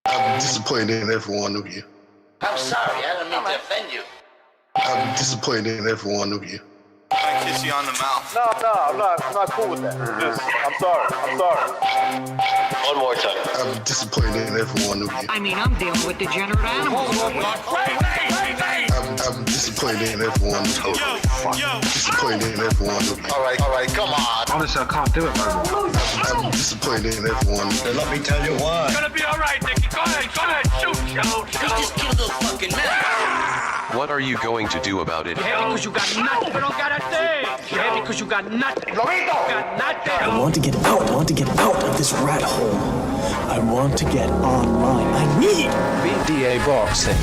I'm disappointed in every one of you. I'm sorry, I don't mean to offend you. I'm disappointed in every one of you. I kiss you on the mouth. No, I'm not cool with that. I'm sorry. One more time. I'm disappointed in every one of you. I mean, I'm dealing with degenerate animals. Wait! I'm disappointed in every one of you. Disappointed in every one of you. All right, come on. Honestly, I can't do it, man. I'm disappointed in every one of you. Let me tell you why. It's gonna be all right, Nicky. Go ahead, shoot. You just killed a fucking man. What are you going to do about it? Yeah, because you got nothing. You don't got a thing. Yeah, because you got nothing. You got nothing. I want to get out. I want to get out of this rat hole. I want to get online. I need BDA boxing.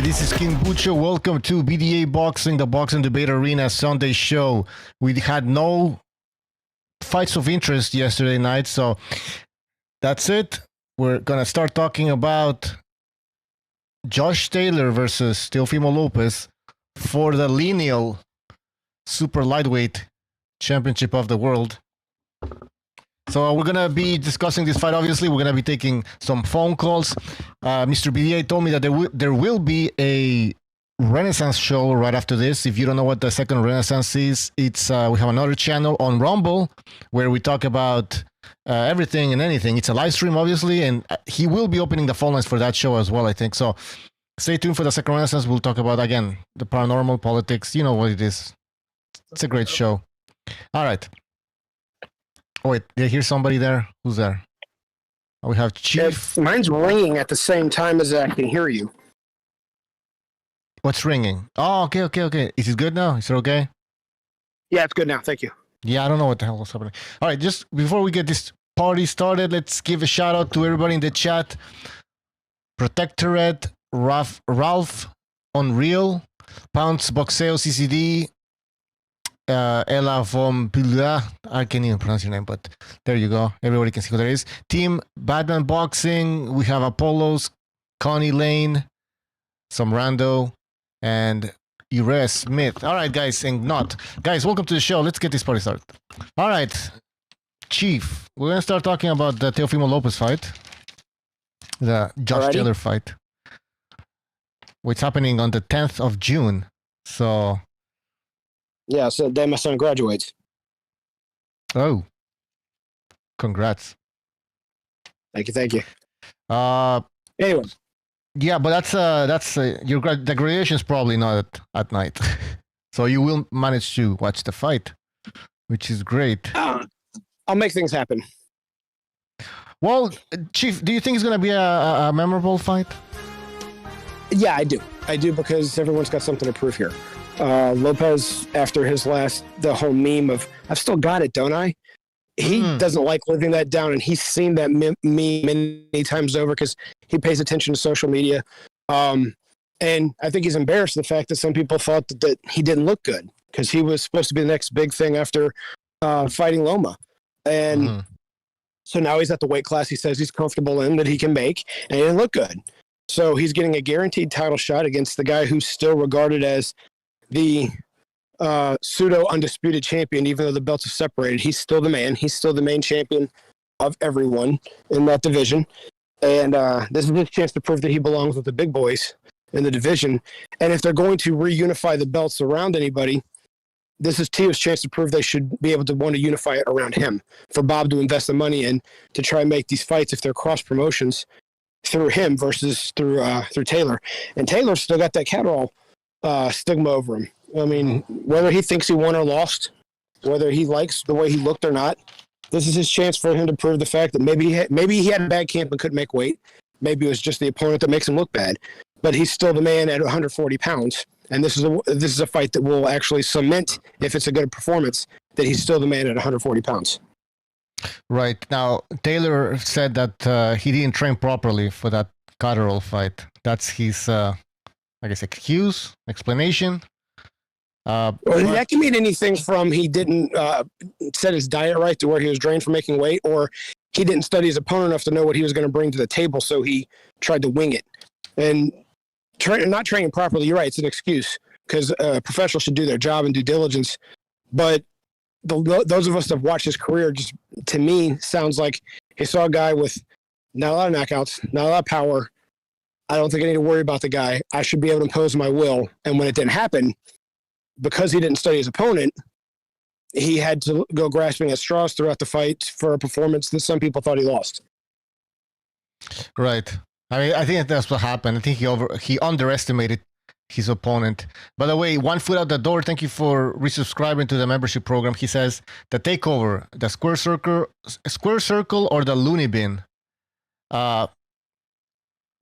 This is King Bucho. Welcome to BDA Boxing, the Boxing Debate Arena Sunday show. We had no fights of interest yesterday night, so that's it. We're going to start talking about Josh Taylor versus Teofimo Lopez for the lineal super lightweight championship of the world. So we're going to be discussing this fight, obviously. We're going to be taking some phone calls. Mr. BDA told me that there will be a Renaissance show right after this. If you don't know what the second Renaissance is, it's we have another channel on Rumble where we talk about everything and anything. It's a live stream, obviously, and he will be opening the phone lines for that show as well, I think. So stay tuned for the second Renaissance. We'll talk about, again, the paranormal, politics. You know what it is. It's a great show. All right. Oh, wait, did I hear somebody there? Who's there? Oh, we have Chief. Mine's ringing at the same time as I can hear you. What's ringing? Oh, okay. Is it good now? Is it okay? Yeah, it's good now. Thank you. Yeah, I don't know what the hell was happening. All right, just before we get this party started, let's give a shout out to everybody in the chat. Protectorate, Ralph, Unreal, Pounce, Boxeo, CCD, Ella from Pila. I can't even pronounce your name, but there you go. Everybody can see who there is. Team Batman Boxing. We have Apollos, Connie Lane, some rando, and Ure Smith. All right, guys, and not. Guys, welcome to the show. Let's get this party started. All right, Chief. We're going to start talking about the Teofimo Lopez fight. The Josh Taylor fight. What's happening on the 10th of June. So... Yeah, so then my son graduates. Oh, congrats! Thank you. Anyway, yeah, but that's the graduation is probably not at night, so you will manage to watch the fight, which is great. I'll make things happen. Well, Chief, do you think it's gonna be a memorable fight? Yeah, I do because everyone's got something to prove here. Lopez, after his the whole meme of, I've still got it, don't I? He doesn't like living that down, and he's seen that meme many times over because he pays attention to social media. And I think he's embarrassed the fact that some people thought that he didn't look good because he was supposed to be the next big thing after fighting Loma. And so now he's at the weight class he says he's comfortable in, that he can make, and he didn't look good. So he's getting a guaranteed title shot against the guy who's still regarded as the pseudo undisputed champion, even though the belts are separated. He's still the man. He's still the main champion of everyone in that division. And this is his chance to prove that he belongs with the big boys in the division. And if they're going to reunify the belts around anybody, this is Teo's chance to prove they should be able to want to unify it around him, for Bob to invest the money in to try and make these fights, if they're cross promotions, through him versus through Taylor. And Taylor's still got that Catterall stigma over him. I mean, whether he thinks he won or lost, whether he likes the way he looked or not, this is his chance for him to prove the fact that maybe he had a bad camp and couldn't make weight. Maybe it was just the opponent that makes him look bad. But he's still the man at 140 pounds. And this is a fight that will actually cement, if it's a good performance, that he's still the man at 140 pounds. Right. Now, Taylor said that he didn't train properly for that Catterall fight. That's his, I guess, explanation. Well, that can mean anything from he didn't set his diet right to where he was drained from making weight, or he didn't study his opponent enough to know what he was going to bring to the table, so he tried to wing it. And not training properly, you're right, it's an excuse, because professionals should do their job and due diligence. But those of us that have watched his career, just to me, sounds like he saw a guy with not a lot of knockouts, not a lot of power. I don't think I need to worry about the guy. I should be able to impose my will. And when it didn't happen, because he didn't study his opponent, he had to go grasping at straws throughout the fight for a performance that some people thought he lost. Right. I mean, I think that's what happened. I think he underestimated his opponent. By the way, one foot out the door. Thank you for resubscribing to the membership program. He says the takeover, the square circle, or the loony bin. Yeah.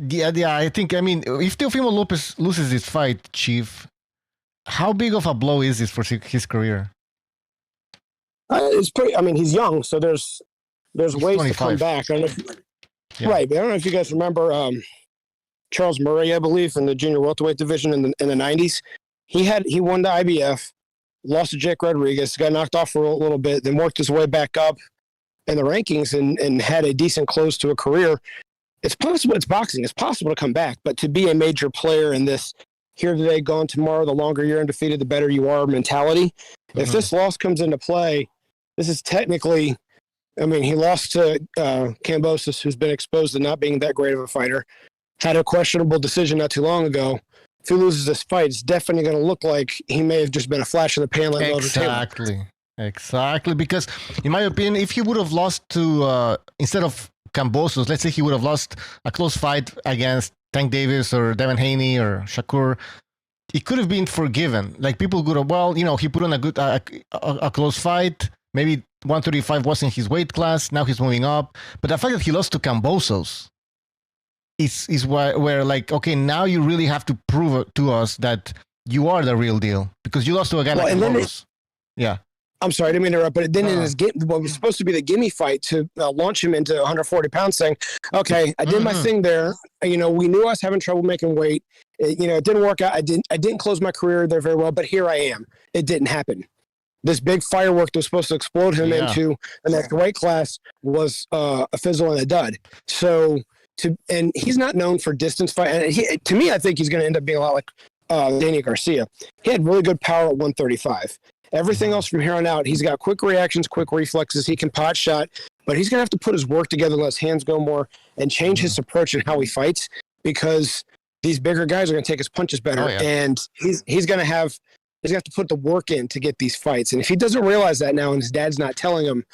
I think. I mean, if Teofimo Lopez loses this fight, Chief, how big of a blow is this for his career? It's pretty. I mean, he's young, so there's ways 25. To come back. I don't know yeah. Right, but I don't know if you guys remember Charles Murray, I believe, in the junior welterweight division in the 90s. He won the IBF, lost to Jake Rodriguez, got knocked off for a little bit, then worked his way back up in the rankings and had a decent close to a career. It's possible. It's boxing. It's possible to come back, but to be a major player in this here today, gone tomorrow, the longer you're undefeated, the better you are mentality. Mm-hmm. If this loss comes into play, this is technically, I mean, he lost to Kambosos, who's been exposed to not being that great of a fighter, had a questionable decision not too long ago. If he loses this fight, it's definitely going to look like he may have just been a flash in the pan. Like Exactly. Because, in my opinion, if he would have lost to, instead of Kambosos, let's say he would have lost a close fight against Tank Davis or Devin Haney or Shakur, it could have been forgiven. Like, people could have, well, he put on a close fight. Maybe 135 wasn't his weight class. Now he's moving up. But the fact that he lost to Kambosos is where like, okay, now you really have to prove to us that you are the real deal, because you lost to a guy like Kambosos. Yeah. I'm sorry, I didn't mean to interrupt, but then in his game, what was supposed to be the gimme fight to launch him into 140 pounds, saying, okay, I did my thing there. We knew I was having trouble making weight. It didn't work out. I didn't close my career there very well, but here I am. It didn't happen. This big firework that was supposed to explode him into the next weight class was a fizzle and a dud. So, and he's not known for distance fight. And to me, I think he's going to end up being a lot like Danny Garcia. He had really good power at 135. Everything else from here on out, he's got quick reactions, quick reflexes. He can pot shot, but he's going to have to put his work together, let his hands go more, and change his approach and how he fights, because these bigger guys are going to take his punches better, and he's going to have to put the work in to get these fights. And if he doesn't realize that now, and his dad's not telling him,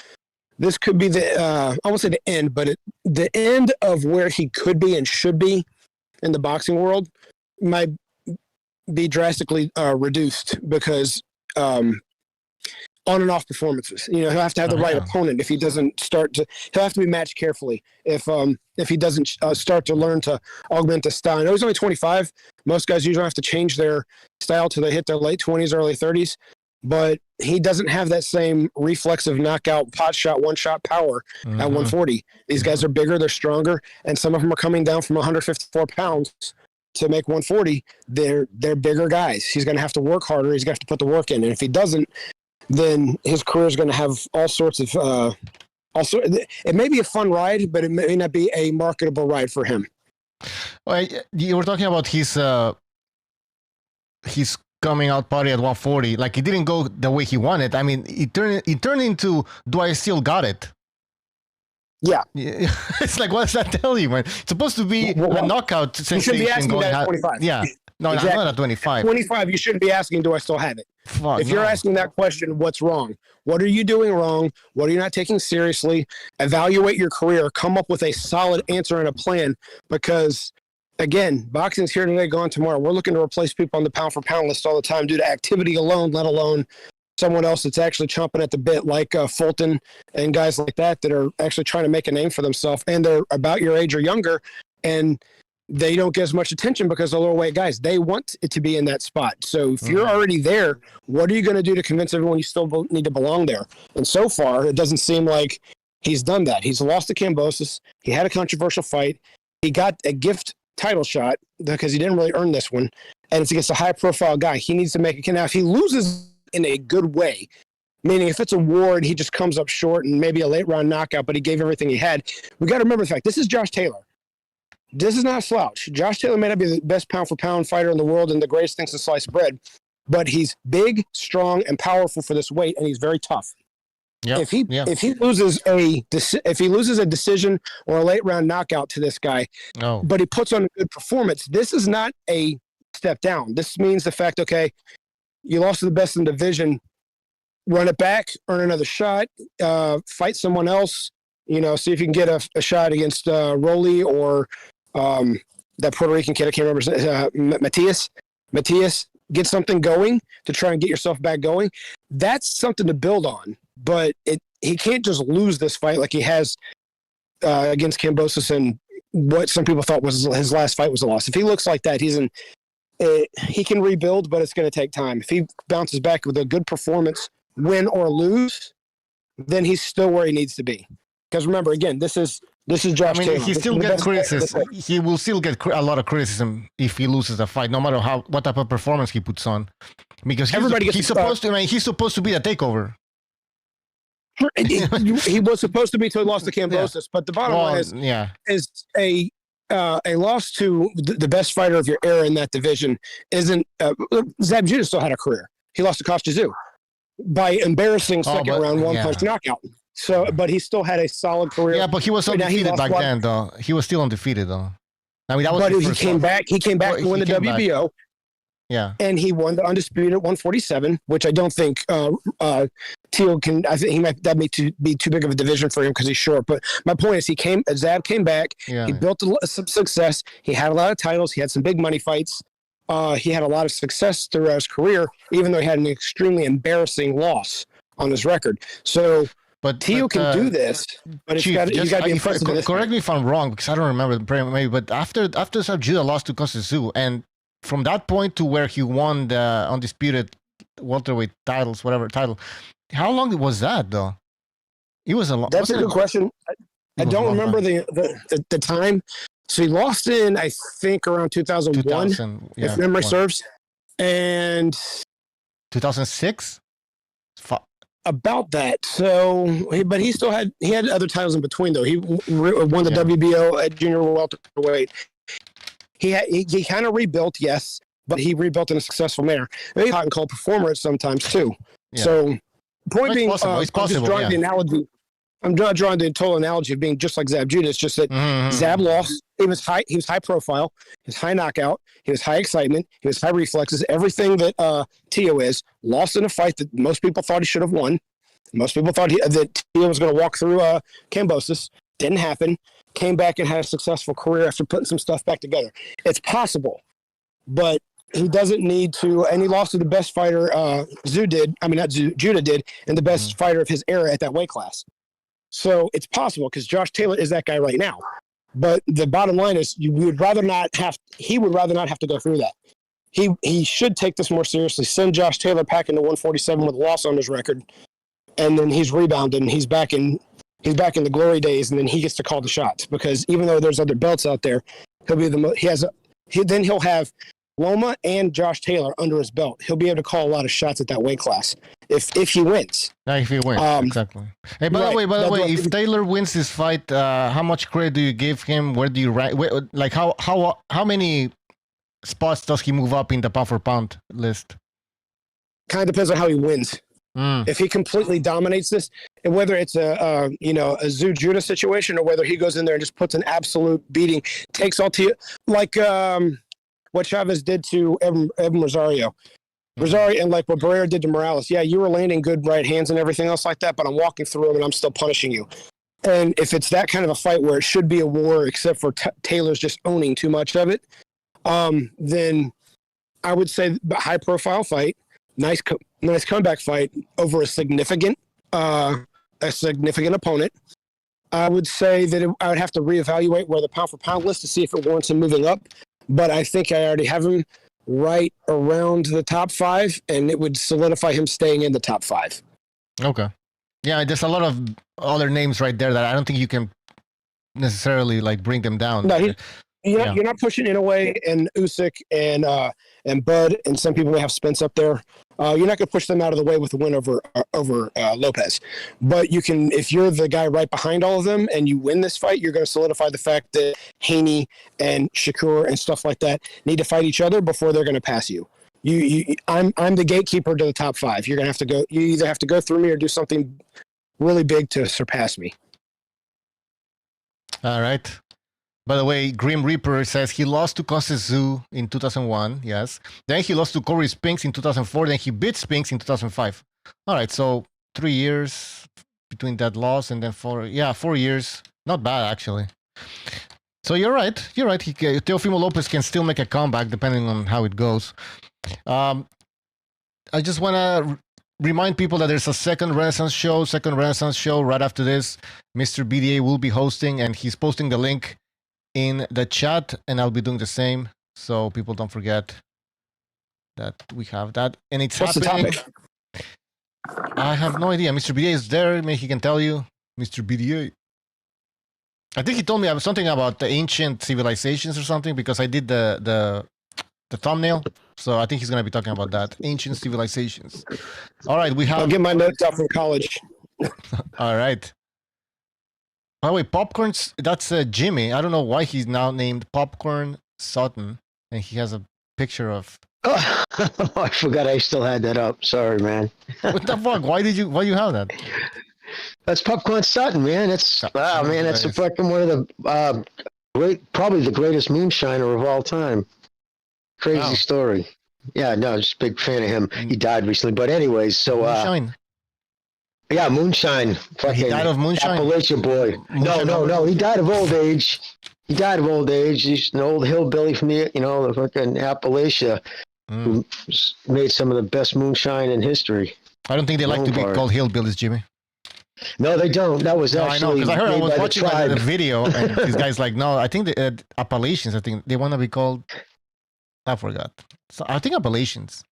this could be the I won't say the end, but the end of where he could be and should be in the boxing world might be drastically reduced, because on and off performances. He'll have to have the right opponent. If he doesn't he'll have to be matched carefully. If he doesn't start to learn to augment the style. I know he's only 25. Most guys usually have to change their style till they hit their late 20s, early 30s. But he doesn't have that same reflexive knockout, pot shot, one shot power at 140. These guys are bigger, they're stronger, and some of them are coming down from 154 pounds to make 140. They're bigger guys. He's going to have to work harder. He's going to have to put the work in. And if he doesn't, then his career is going to have all sorts of it may be a fun ride, but it may not be a marketable ride for him. Well, you were talking about his coming out party at 140. Like, it didn't go the way he wanted. I mean, it turned into, do I still got it? Yeah. It's like, what does that tell you, man? It's supposed to be a knockout sensation. You should be asking that at 25. Yeah. No, Exactly. not at 25. 25, you shouldn't be asking, do I still have it? Fuck, If you're no. asking that question, what's wrong? What are you doing wrong? What are you not taking seriously? Evaluate your career. Come up with a solid answer and a plan because, again, boxing's here today, gone tomorrow. We're looking to replace people on the pound-for-pound list all the time due to activity alone, let alone someone else that's actually chomping at the bit like Fulton and guys like that are actually trying to make a name for themselves, and they're about your age or younger, and they don't get as much attention because the lower weight guys, they want it to be in that spot. So if you're already there, what are you going to do to convince everyone you still need to belong there? And so far, it doesn't seem like he's done that. He's lost to Kambosos. He had a controversial fight. He got a gift title shot because he didn't really earn this one. And it's against a high-profile guy. He needs to make it. Now, if he loses in a good way, meaning if it's a war and he just comes up short and maybe a late-round knockout, but he gave everything he had, we got to remember the fact, this is Josh Taylor. This is not a slouch. Josh Taylor may not be the best pound-for-pound fighter in the world and the greatest thing since sliced bread, but he's big, strong, and powerful for this weight, and he's very tough. Yep. If he loses a decision or a late round knockout to this guy, but he puts on a good performance, this is not a step down. This means the fact, okay, you lost to the best in the division, run it back, earn another shot, fight someone else. See if you can get a shot against Rolly or that Puerto Rican kid, I can't remember, Matias, get something going to try and get yourself back going. That's something to build on, but he can't just lose this fight like he has against Kambosos and what some people thought was his last fight was a loss. If he looks like that, he can rebuild, but it's going to take time. If he bounces back with a good performance, win or lose, then he's still where he needs to be. Because remember, again, this is Josh Taylor. He still gets criticism. He will still get a lot of criticism if he loses a fight, no matter what type of performance he puts on. Because he's supposed to be the takeover. He was supposed to be until he lost to Kambosos, but the bottom line is a loss to the best fighter of your era in that division isn't. Zab Judah still had a career. He lost to Kostiazou by embarrassing second round one-punch knockout. So, but he still had a solid career. Yeah, but he was undefeated back then, though. He was still undefeated, though. I mean, that was. But he came back. He came back to win the WBO. Yeah, and he won the undisputed 147, which I don't think Teal can. I think that may be too big of a division for him because he's short. But my point is, Zab came back. Yeah. He built some success. He had a lot of titles. He had some big money fights. He had a lot of success throughout his career, even though he had an extremely embarrassing loss on his record. So. But Teal can do this, but Chief, you got to be impressive. Correct me if I'm wrong, because I don't remember maybe. But after Zab Judah lost to Kostiazou, and from that point to where he won the undisputed welterweight title, how long was that though? It was a long. That's a good question. I don't remember the time. So he lost in, I think, around 2001, if memory serves, and 2006. About that. So, but he still had other titles in between though. He won the WBO at junior welterweight. He kind of rebuilt, yes, but he rebuilt in a successful manner. He's a hot and cold performer at sometimes too. Yeah. So, point being, I'm just drawing the analogy. I'm not drawing the total analogy of being just like Zab Judah. It's just that Zab lost. He was high profile. He was high knockout. He was high excitement. He was high reflexes. Everything that Teo is. Lost in a fight that most people thought he should have won. Most people thought that Teo was going to walk through Kambosos. Didn't happen. Came back and had a successful career after putting some stuff back together. It's possible, but he doesn't need to. And he lost to the best fighter Judah did, and the best fighter of his era at that weight class. So it's possible because Josh Taylor is that guy right now. But the bottom line is he would rather not have to go through that. He should take this more seriously. Send Josh Taylor back into 147 with a loss on his record. And then he's rebounded and he's back in the glory days, and then he gets to call the shots because even though there's other belts out there, he'll have Loma and Josh Taylor under his belt. He'll be able to call a lot of shots at that weight class if he wins. If he wins, exactly. Hey, by the way, if Taylor wins this fight, how much credit do you give him? Where do you rank? Like how many spots does he move up in the pound for pound list? Kind of depends on how he wins. If he completely dominates this, and whether it's a Zab Judah situation or whether he goes in there and just puts an absolute beating, takes all to like what Chavez did to Evan Rosario. Rosario, and like what Barrera did to Morales. Yeah, you were landing good right hands and everything else like that, but I'm walking through them and I'm still punishing you. And if it's that kind of a fight where it should be a war, except for Taylor's just owning too much of it, then I would say high profile fight, nice comeback fight over a significant opponent. I would say that I would have to reevaluate where the pound for pound list to see if it warrants him moving up. But I think I already have him right around the top 5, and it would solidify him staying in the top 5. Okay. Yeah, there's a lot of other names right there that I don't think you can necessarily like bring them down. No, you're not pushing Inoue and Usyk and Bud, and some people may have Spence up there. You're not going to push them out of the way with a win over Lopez. But you can, if you're the guy right behind all of them and you win this fight, you're going to solidify the fact that Haney and Shakur and stuff like that need to fight each other before they're going to pass you. I'm the gatekeeper to the top 5. You're going to have to go. You either have to go through me or do something really big to surpass me. All right. By the way, Grim Reaper says he lost to Kostas Tszyu in 2001, yes. Then he lost to Corey Spinks in 2004, then he beat Spinks in 2005. All right, so 3 years between that loss and then 4 years. Not bad, actually. So you're right. Teofimo Lopez can still make a comeback depending on how it goes. I just want to remind people that there's a second Renaissance show right after this. Mr. BDA will be hosting, and he's posting the link in the chat, and I'll be doing the same, so people don't forget that we have that. And it's What's happening. The topic? I have no idea. Mr. BDA is there. Maybe he can tell you. Mr. BDA. I think he told me something about the ancient civilizations or something, because I did the thumbnail. So I think he's going to be talking about that. Ancient civilizations. All right, we have... I'll get my notes out from college. All right. By the way, Popcorn's, that's Jimmy. I don't know why he's now named Popcorn Sutton, and he has a picture of... Oh, I forgot I still had that up. Sorry, man. What the fuck? Why do you have that? That's Popcorn Sutton, man. That's that's a fucking one of the probably the greatest moonshiner of all time. Crazy story. Yeah, no, just a big fan of him. He died recently, but anyways, so Moonshine. Yeah, moonshine. Fucking he died of moonshine? Appalachian boy. No. He died of old age. He's an old hillbilly from the fucking Appalachia who made some of the best moonshine in history. I don't think they like to be called hillbillies, Jimmy. No, they don't. That was actually I know, because I heard I was watching the video, and this guy's like, no, I think the Appalachians, I think they want to be called, I forgot. So I think Appalachians,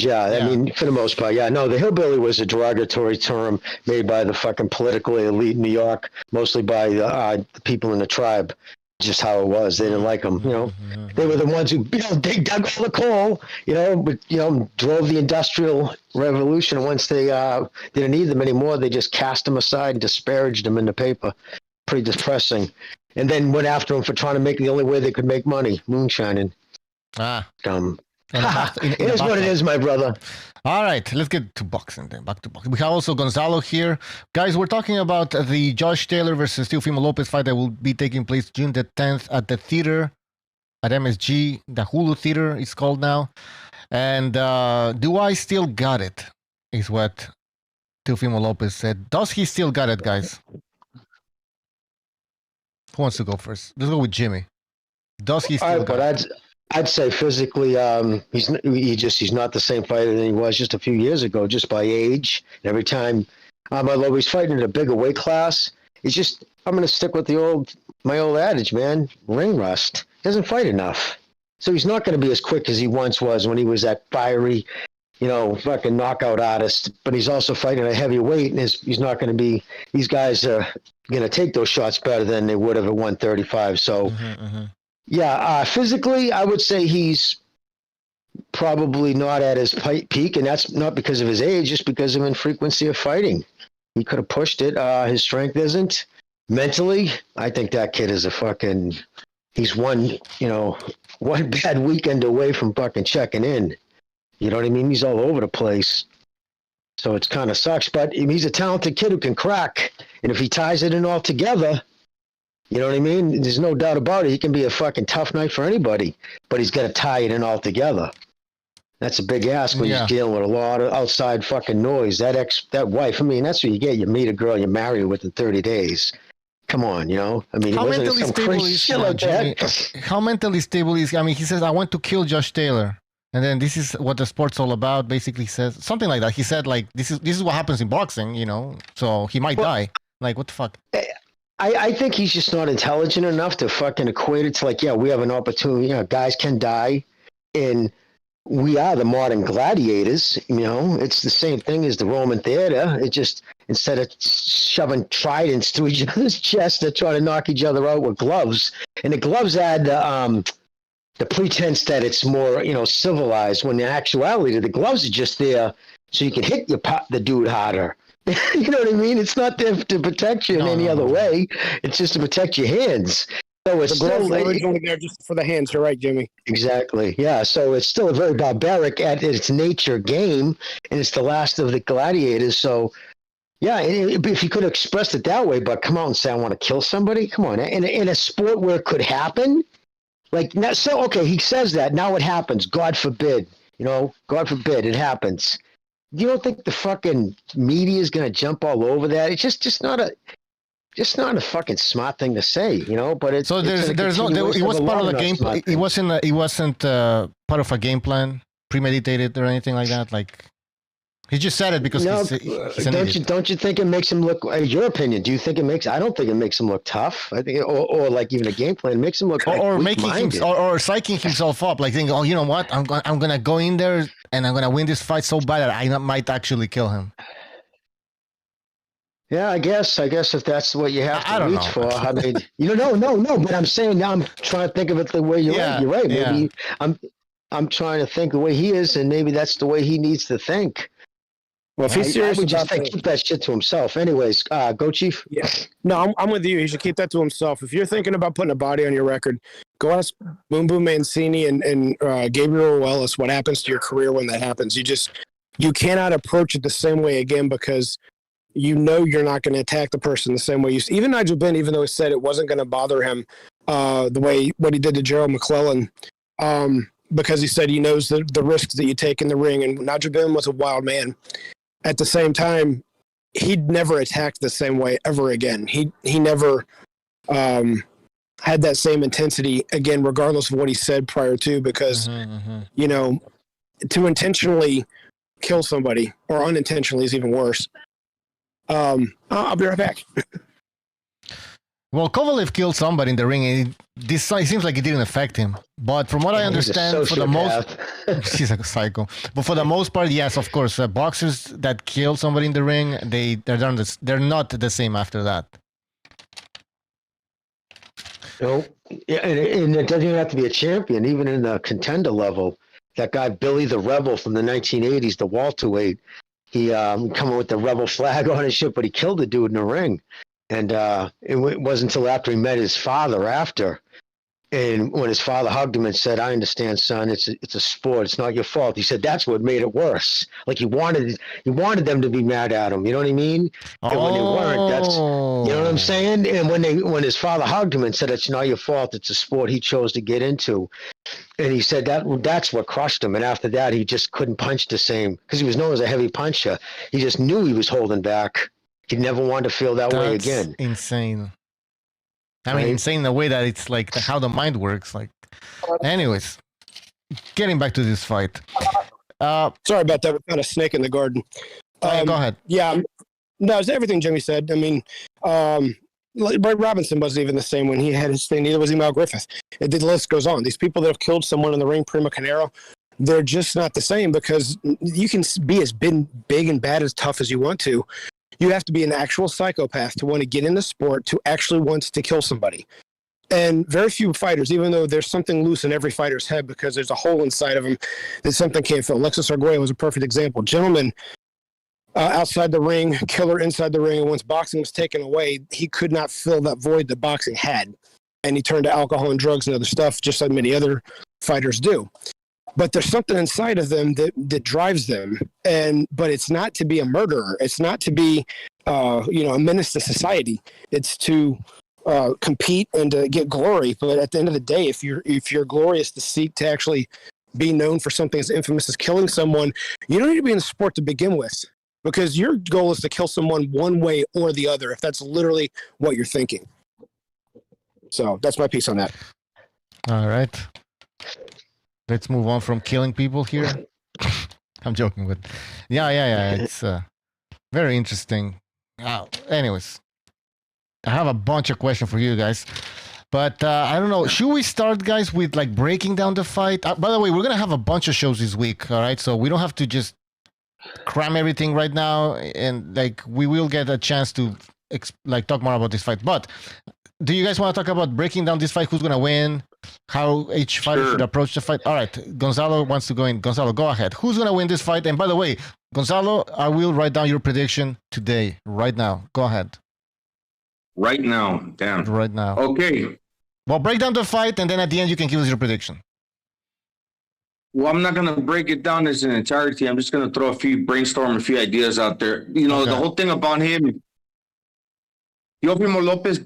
yeah. I mean, for the most part, yeah. No, the hillbilly was a derogatory term made by the fucking politically elite in New York, mostly by the people in the tribe. Just how it was. They didn't like them, They were the ones who, they dug all the coal, but, drove the Industrial Revolution. And once they didn't need them anymore, they just cast them aside and disparaged them in the paper. Pretty depressing. And then went after them for trying to make the only way they could make money, moonshining. Dumb. It is what it is, my brother. All right, let's get to boxing then. Back to boxing. We have also Gonzalo here. Guys, we're talking about the Josh Taylor versus Teofimo Lopez fight that will be taking place June the 10th at the theater at MSG. The Hulu Theater is called now. And do I still got it? Is what Teofimo Lopez said. Does he still got it, guys? Who wants to go first? Let's go with Jimmy. Does he still got it? I'd say physically, he's not the same fighter than he was just a few years ago, just by age. Every time, although he's fighting in a bigger weight class, I'm going to stick with my old adage, man, ring rust. He doesn't fight enough. So he's not going to be as quick as he once was when he was that fiery, fucking knockout artist. But he's also fighting a heavy weight, and he's not going to be, these guys are going to take those shots better than they would have at 135. So, yeah, physically, I would say he's probably not at his peak, and that's not because of his age, just because of infrequency of fighting. He could have pushed it. His strength isn't. Mentally, I think that kid is he's one bad weekend away from fucking checking in. You know what I mean? He's all over the place. So it's kind of sucks, but he's a talented kid who can crack. And if he ties it in all together, You know what I mean? There's no doubt about it. He can be a fucking tough night for anybody, but he's got to tie it in all together. That's a big ask when you're dealing with a lot of outside fucking noise. That wife, I mean, that's what you get. You meet a girl, you marry her within 30 days. Come on, you know? I mean, how wasn't mentally some stable crazy is shit like Jimmy? that? How mentally stable is? I mean, he says, "I want to kill Josh Taylor," and then this is what the sport's all about. Basically, says something like that. He said, like, this is what happens in boxing, you know. So he might die. Like, what the fuck? I think he's just not intelligent enough to fucking equate it to like, yeah, we have an opportunity. You know, guys can die, and we are the modern gladiators. You know, it's the same thing as the Roman theater. It just, instead of shoving tridents through each other's chest, they're trying to knock each other out with gloves. And the gloves add the pretense that it's more, you know, civilized. When in actuality, the gloves are just there so you can hit the dude harder. You know what I mean? It's not there to protect you in any other way. It's just to protect your hands. So it's The gloves still are originally there just for the hands. You're right, Jimmy. exactly, yeah. So it's still a very barbaric at its nature game, and it's the last of the gladiators. So, yeah, if you could have expressed it that way, but come out and say I want to kill somebody, come on. In a sport where it could happen, like now, so okay, he says that now it happens. God forbid, you know, God forbid it happens. You don't think the fucking media is going to jump all over that? It's just not a fucking smart thing to say, you know. But it's So there's no. It was part of the game. It wasn't part of a game plan, premeditated or anything like that. Like he just said it because No, he's an idiot. don't you think it makes him look? Your opinion? Do you think it makes? I don't think it makes him look tough. I think, or like even a game plan makes him look like Or making him, weak-minded. or psyching himself up, like thinking, oh, you know what? I'm gonna go in there and I'm gonna win this fight so bad that I might actually kill him. Yeah, I guess if that's what you have I to don't reach know. for. I mean, you know, no. But I'm saying now, I'm trying to think of it the way you're right. You're right. Maybe I'm trying to think the way he is, and maybe that's the way he needs to think. Well, if he's serious I would just about keep that shit to himself. Anyways, go, Chief. Yeah. No, I'm with you. He should keep that to himself. If you're thinking about putting a body on your record, go ask Boom Boom Mancini and Gabriel Ruelas what happens to your career when that happens. You cannot approach it the same way again because you know you're not going to attack the person the same way you. Even Nigel Benn, even though he said it wasn't going to bother him the way what he did to Gerald McClellan, because he said he knows the risks that you take in the ring, and Nigel Benn was a wild man. At the same time, he'd never attacked the same way ever again. He never had that same intensity again, regardless of what he said prior to, because, you know, to intentionally kill somebody or unintentionally is even worse. I'll be right back. Well, Kovalev killed somebody in the ring, and it seems like it didn't affect him. But from what I understand, for the most, he's a psycho. But for the most part, yes, of course, boxers that kill somebody in the ring, they're not the same after that. No, yeah, and it doesn't even have to be a champion. Even in the contender level, that guy Billy the Rebel from the 1980s, the welterweight, he coming with the rebel flag on his shit, but he killed the dude in the ring. And it wasn't until after he met his father after. And when his father hugged him and said, I understand, son, it's a sport. It's not your fault. He said that's what made it worse. Like he wanted them to be mad at him. You know what I mean? And when they weren't, that's, you know what I'm saying? And when his father hugged him and said, it's not your fault. It's a sport he chose to get into. And he said that's what crushed him. And after that, he just couldn't punch the same because he was known as a heavy puncher. He just knew he was holding back. He never wanted to feel that way again. Insane. I mean, insane in the way that it's like how the mind works. Like, anyways, getting back to this fight. Sorry about that. We found a snake in the garden. Go ahead. Yeah, no, it's everything Jimmy said. I mean, Brett Robinson wasn't even the same when he had his thing. Neither was Emil Griffith. The list goes on. These people that have killed someone in the ring, Primo Carnero, they're just not the same because you can be as big and bad as tough as you want to. You have to be an actual psychopath to want to get in the sport to actually want to kill somebody. And very few fighters, even though there's something loose in every fighter's head because there's a hole inside of them that something can't fill. Alexis Arguello was a perfect example. Gentleman outside the ring, killer inside the ring, and once boxing was taken away, he could not fill that void that boxing had. And he turned to alcohol and drugs and other stuff, just like many other fighters do. But there's something inside of them that drives them, but it's not to be a murderer. It's not to be, a menace to society. It's to compete and to get glory. But at the end of the day, if your glory is to seek to actually be known for something as infamous as killing someone, you don't need to be in the sport to begin with, because your goal is to kill someone one way or the other, if that's literally what you're thinking. So that's my piece on that. All right. Let's move on from killing people here. I'm joking, but yeah. It's very interesting. Anyways, I have a bunch of questions for you guys, but I don't know. Should we start, guys, with like breaking down the fight? By the way, we're gonna have a bunch of shows this week. All right, so we don't have to just cram everything right now, and like we will get a chance to talk more about this fight. But do you guys want to talk about breaking down this fight? Who's gonna win? How each fighter should approach the fight? All right, Gonzalo wants to go in. Gonzalo, go ahead. Who's gonna win this fight? And by the way, Gonzalo, I will write down your prediction today, right now. Go ahead. Right now, damn. Right now. Okay. Well, break down the fight, and then at the end you can give us your prediction. Well, I'm not gonna break it down as an entirety. I'm just gonna brainstorm a few ideas out there. You know, the whole thing about him, Teofimo Lopez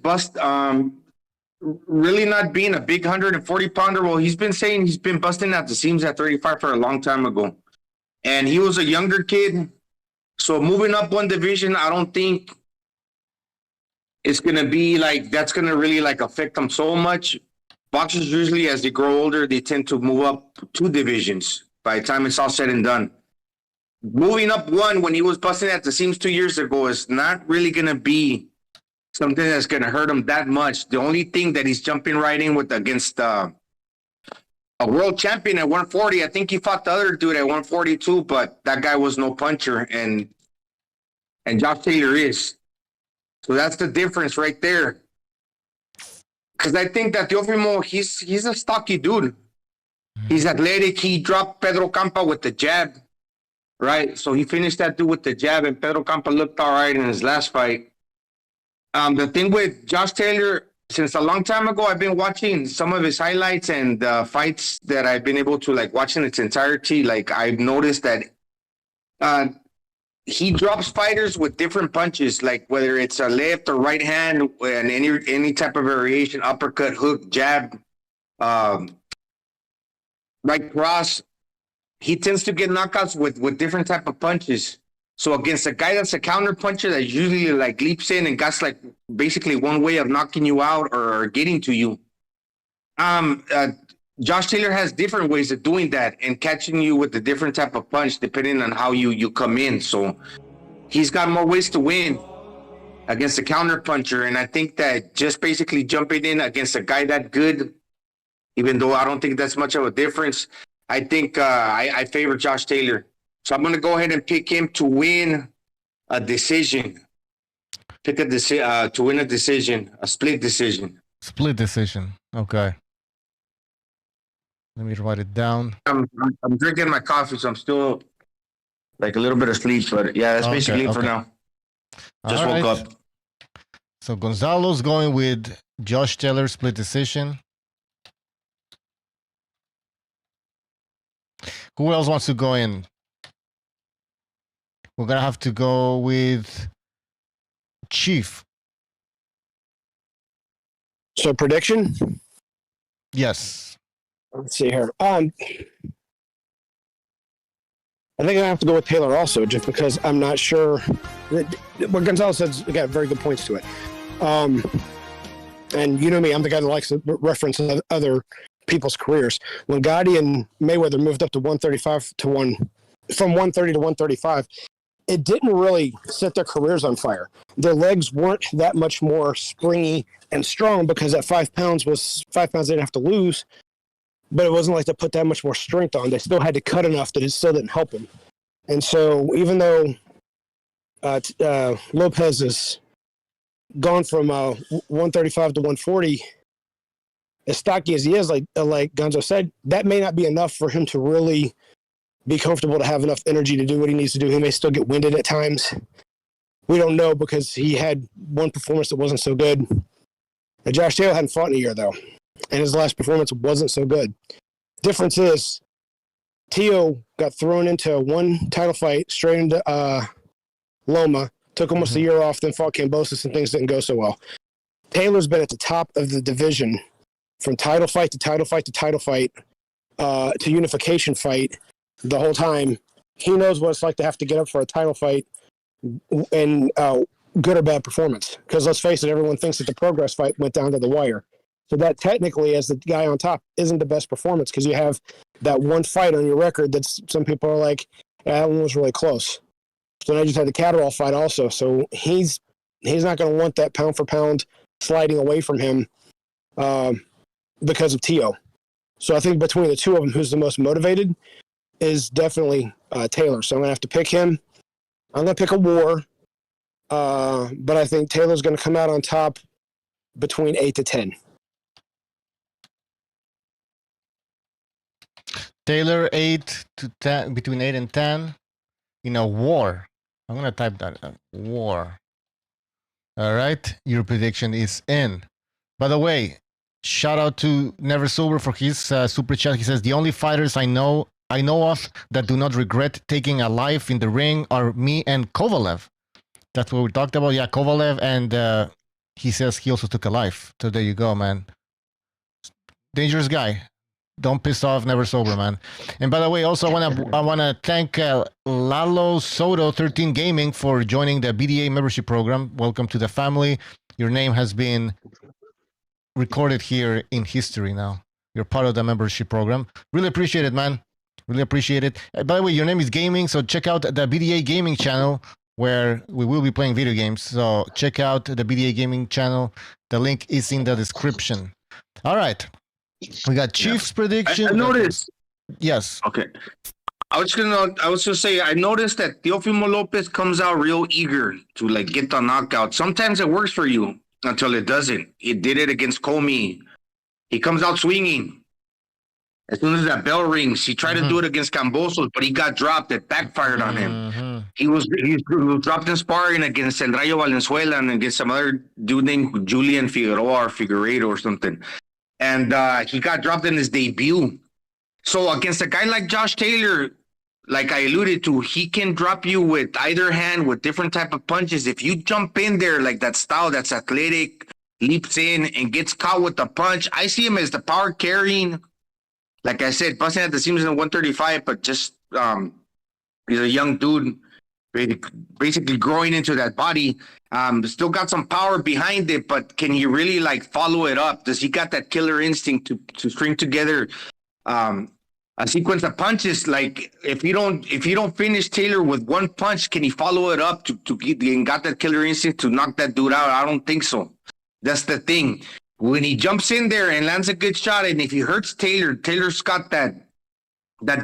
really not being a big 140-pounder. Well, he's been saying he's been busting at the seams at 35 for a long time ago. And he was a younger kid. So moving up one division, I don't think it's going to be like, that's going to really like affect them so much. Boxers usually, as they grow older, they tend to move up 2 divisions by the time it's all said and done. Moving up one when he was busting at the seams 2 years ago is not really going to be something that's going to hurt him that much. The only thing that he's jumping right in with against a world champion at 140, I think he fought the other dude at 142, but that guy was no puncher, and Josh Taylor is. So that's the difference right there. Because I think that Teofimo, he's a stocky dude. He's athletic. He dropped Pedro Campa with the jab, right? So he finished that dude with the jab, and Pedro Campa looked all right in his last fight. The thing with Josh Taylor, since a long time ago, I've been watching some of his highlights and fights that I've been able to like watch in its entirety. Like I've noticed that he drops fighters with different punches, like whether it's a left or right hand and any type of variation, uppercut, hook, jab, right cross. He tends to get knockouts with different type of punches. So against a guy that's a counter puncher that usually like leaps in and got like basically one way of knocking you out or getting to you, Josh Taylor has different ways of doing that and catching you with a different type of punch depending on how you come in. So he's got more ways to win against a counter puncher, and I think that just basically jumping in against a guy that good, even though I don't think that's much of a difference, I think I favor Josh Taylor. So I'm going to go ahead and pick him to win a decision. To win a decision, a split decision. Split decision. Okay. Let me write it down. I'm drinking my coffee, so I'm still like a little bit asleep. But yeah, that's basically it for now. Just woke up. So Gonzalo's going with Josh Taylor, split decision. Who else wants to go in? We're going to have to go with Chief. So prediction? Yes. Let's see here. I think I have to go with Taylor also, just because I'm not sure. What Gonzalo says got very good points to it. And you know me, I'm the guy that likes to reference other people's careers. When Gotti and Mayweather moved up to 135 from 130 to 135, it didn't really set their careers on fire. Their legs weren't that much more springy and strong because that 5 pounds was 5 pounds they didn't have to lose. But it wasn't like they put that much more strength on. They still had to cut enough that it still didn't help them. And so even though Lopez has gone from 135 to 140, as stocky as he is, like Gonzo said, that may not be enough for him to really be comfortable to have enough energy to do what he needs to do. He may still get winded at times. We don't know because he had one performance that wasn't so good. And Josh Taylor hadn't fought in a year, though. And his last performance wasn't so good. Difference is, Teo got thrown into one title fight straight into Loma, took almost a year off, then fought Cambosis, and things didn't go so well. Taylor's been at the top of the division from title fight to title fight to title fight to unification fight the whole time. He knows what it's like to have to get up for a title fight and good or bad performance. Because let's face it, everyone thinks that the Progress fight went down to the wire. So that technically, as the guy on top, isn't the best performance because you have that one fight on your record that some people are like, yeah, that one was really close. So now you just had the Catterall fight also. So he's not going to want that pound for pound sliding away from him because of Teo. So I think between the two of them, who's the most motivated is definitely Taylor. So I'm going to have to pick him. I'm going to pick a war, but I think Taylor's going to come out on top between 8 to 10. Taylor 8 to 10, between 8 and 10 in a war. I'm going to type that war. All right. Your prediction is in. By the way, shout out to Never Sober for his super chat. He says, the only fighters I know of that do not regret taking a life in the ring are me and Kovalev. That's what we talked about. Yeah, Kovalev. And he says he also took a life. So there you go, man. Dangerous guy. Don't piss off Never Sober, man. And by the way, also I wanna thank Lalo Soto 13 Gaming for joining the BDA membership program. Welcome to the family. Your name has been recorded here in history now. You're part of the membership program. Really appreciate it, man. Really appreciate it. By the way, your name is Gaming, so check out the BDA Gaming channel where we will be playing video games. So check out the BDA Gaming channel. The link is in the description. All right. We got Chiefs prediction. I noticed. Yes. Okay. I was gonna say I noticed that Teofimo Lopez comes out real eager to like get the knockout. Sometimes it works for you until it doesn't. He did it against Comey. He comes out swinging. As soon as that bell rings, he tried to do it against Cambosos, but he got dropped. It backfired on him. He was dropped in sparring against El Rayo Valenzuela and against some other dude named Julian Figueroa or Figueiredo or something. And he got dropped in his debut. So against a guy like Josh Taylor, like I alluded to, he can drop you with either hand with different type of punches. If you jump in there like that style that's athletic, leaps in and gets caught with the punch, I see him as the power carrying. Like I said, busting at the seams in 135, but just he's a young dude, basically growing into that body. Still got some power behind it, but can he really like follow it up? Does he got that killer instinct to string together a sequence of punches? Like if you don't finish Taylor with one punch, can he follow it up to got that killer instinct to knock that dude out? I don't think so. That's the thing. When he jumps in there and lands a good shot, and if he hurts Taylor, Taylor's got that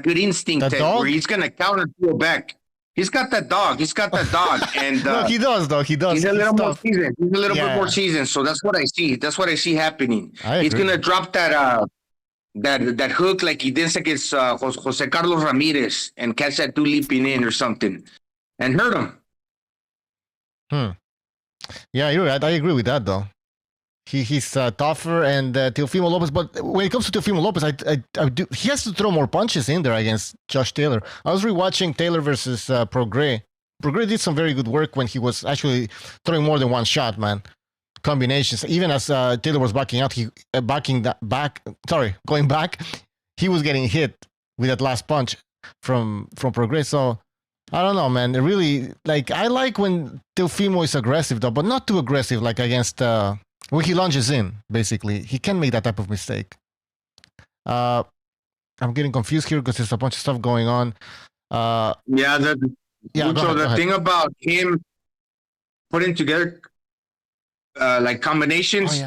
good instinct where he's gonna counter pull back. He's got that dog. And no, he does, though. He does. He's a little more seasoned. He's a little bit more seasoned. So that's what I see. That's what I see happening. He's gonna drop that hook like he did against Jose Carlos Ramirez and catch that dude leaping in or something and hurt him. Yeah, you're right. I agree with that, though. He's tougher and Teofimo Lopez, but when it comes to Teofimo Lopez, I do. He has to throw more punches in there against Josh Taylor. I was rewatching Taylor versus Prograis. Prograis did some very good work when he was actually throwing more than one shot, man. Combinations. Even as Taylor was backing out, going back, he was getting hit with that last punch from Prograis. So I don't know, man. It really I like when Teofimo is aggressive though, but not too aggressive, like against. When he lunges in, basically, he can make that type of mistake. I'm getting confused here because there's a bunch of stuff going on. The thing about him putting together like combinations,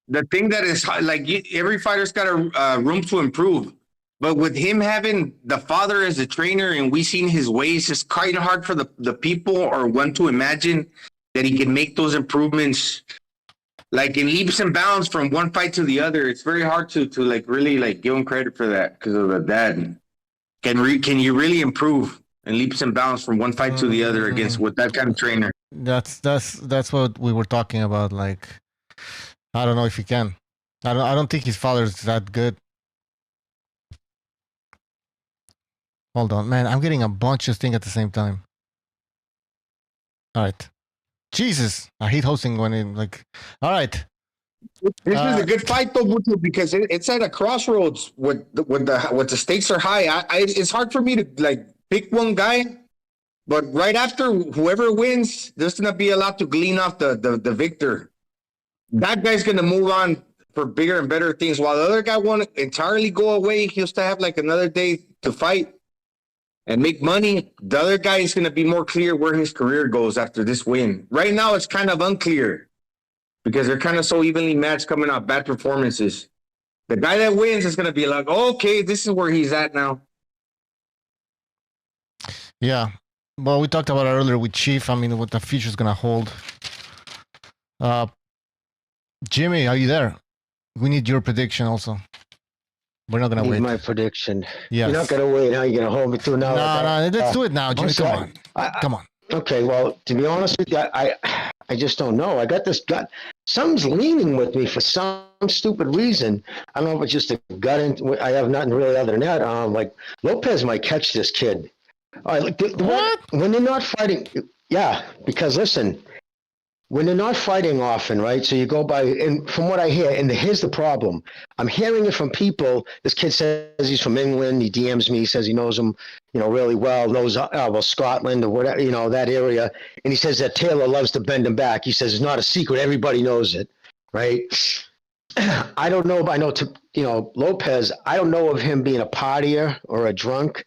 the thing that is like every fighter's got a room to improve. But with him having the father as a trainer and we seen his ways, it's kind of hard for the people or one to imagine that he can make those improvements. Like in leaps and bounds from one fight to the other, it's very hard to like really like give him credit for that because of the dad. Can you really improve in leaps and bounds from one fight to the other with that kind of trainer? That's what we were talking about. Like, I don't know if he can. I don't think his father's that good. Hold on, man. I'm getting a bunch of things at the same time. All right. Jesus, I hate hosting when it all right. This is a good fight though, Bucho, because it's at a crossroads. With the stakes are high. It's hard for me to like pick one guy, but right after whoever wins, there's gonna be a lot to glean off the victor. That guy's gonna move on for bigger and better things, while the other guy won't entirely go away. He'll still have like another day to fight and make money. The other guy is gonna be more clear where his career goes after this win. Right now, it's kind of unclear, because they're kind of so evenly matched coming out bad performances. The guy that wins is going to be like, okay, this is where he's at now. Yeah. Well, we talked about it earlier with Chief. I mean, what the future's going to hold. Jimmy, are you there? We need your prediction also. We're not going to wait. My prediction. Yes. You're not going to wait. Now you're going to hold me through now. No, let's do it now, Jimmy. Come on. Come on. Okay, well, to be honest with you, I just don't know. I got this gut. Something's leaning with me for some stupid reason. I don't know if it's just a gut. I have nothing really other than that. Like Lopez might catch this kid. All right, what? When they're not fighting, yeah. Because listen, when they're not fighting often, right? So you go by, and from what I hear, and here's the problem. I'm hearing it from people. This kid says he's from England. He DMs me. He says he knows him, really well. Knows Scotland or whatever, that area. And he says that Taylor loves to bend him back. He says it's not a secret. Everybody knows it, right? I don't know. I know Lopez. I don't know of him being a partier or a drunk.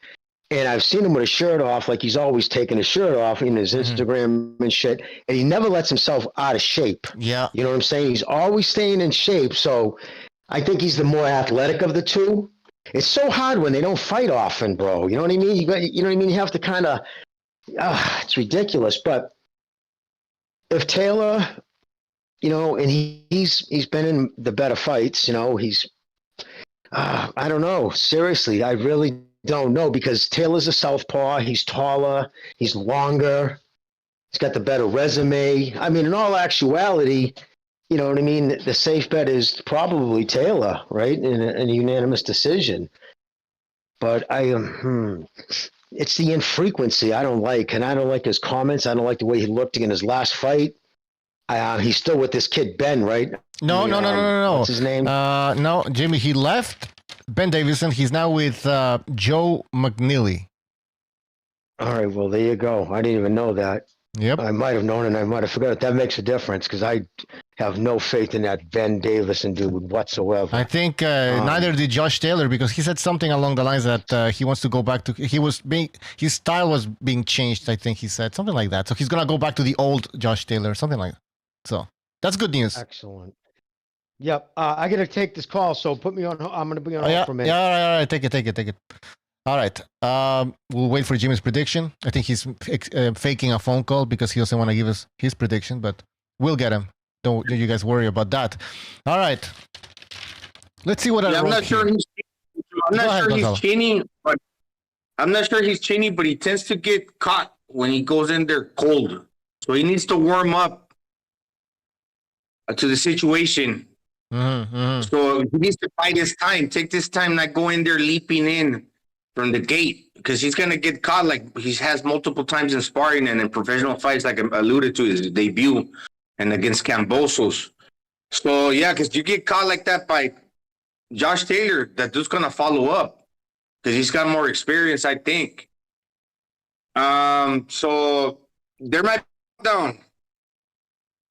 And I've seen him with his shirt off, like he's always taking his shirt off in his Instagram and shit. And he never lets himself out of shape. Yeah. You know what I'm saying? He's always staying in shape. So I think he's the more athletic of the two. It's so hard when they don't fight often, bro. You know what I mean? You know what I mean? You have to kind of, it's ridiculous. But if Taylor, and he's been in the better fights, he's, I don't know. Seriously, I really don't know, because Taylor's a southpaw. He's taller. He's longer. He's got the better resume. I mean, in all actuality, you know what I mean? The safe bet is probably Taylor, right? In a unanimous decision. But it's the infrequency I don't like, and I don't like his comments. I don't like the way he looked in his last fight. He's still with this kid, Ben, right? No. What's his name? No, Jimmy, he left Ben Davison. He's now with Joe McNeely. All right, well, there you go. I didn't even know that. Yep. I might have known and I might have forgot. That makes a difference, because I have no faith in that Ben Davison dude whatsoever. I think neither did Josh Taylor, because he said something along the lines that he wants to go back to. His style was being changed. I think he said something like that. So he's gonna go back to the old Josh Taylor, something like that. So that's good news. Excellent. Yep. I got to take this call, so put me on. I'm going to be on hold for a minute. Yeah, all right. Take it. All right. We'll wait for Jimmy's prediction. I think he's faking a phone call because he doesn't want to give us his prediction, but we'll get him. Don't you guys worry about that. All right. Let's see what I'm not sure he's cheating, but I'm not sure he's cheating, but he tends to get caught when he goes in there cold. So he needs to warm up to the situation. So he needs to bide his time. Take this time, not go in there leaping in from the gate, because he's going to get caught like he has multiple times in sparring and in professional fights, like I alluded to his debut and against Cambosos. So, yeah, because you get caught like that by Josh Taylor, that dude's going to follow up because he's got more experience, I think. So there might be down.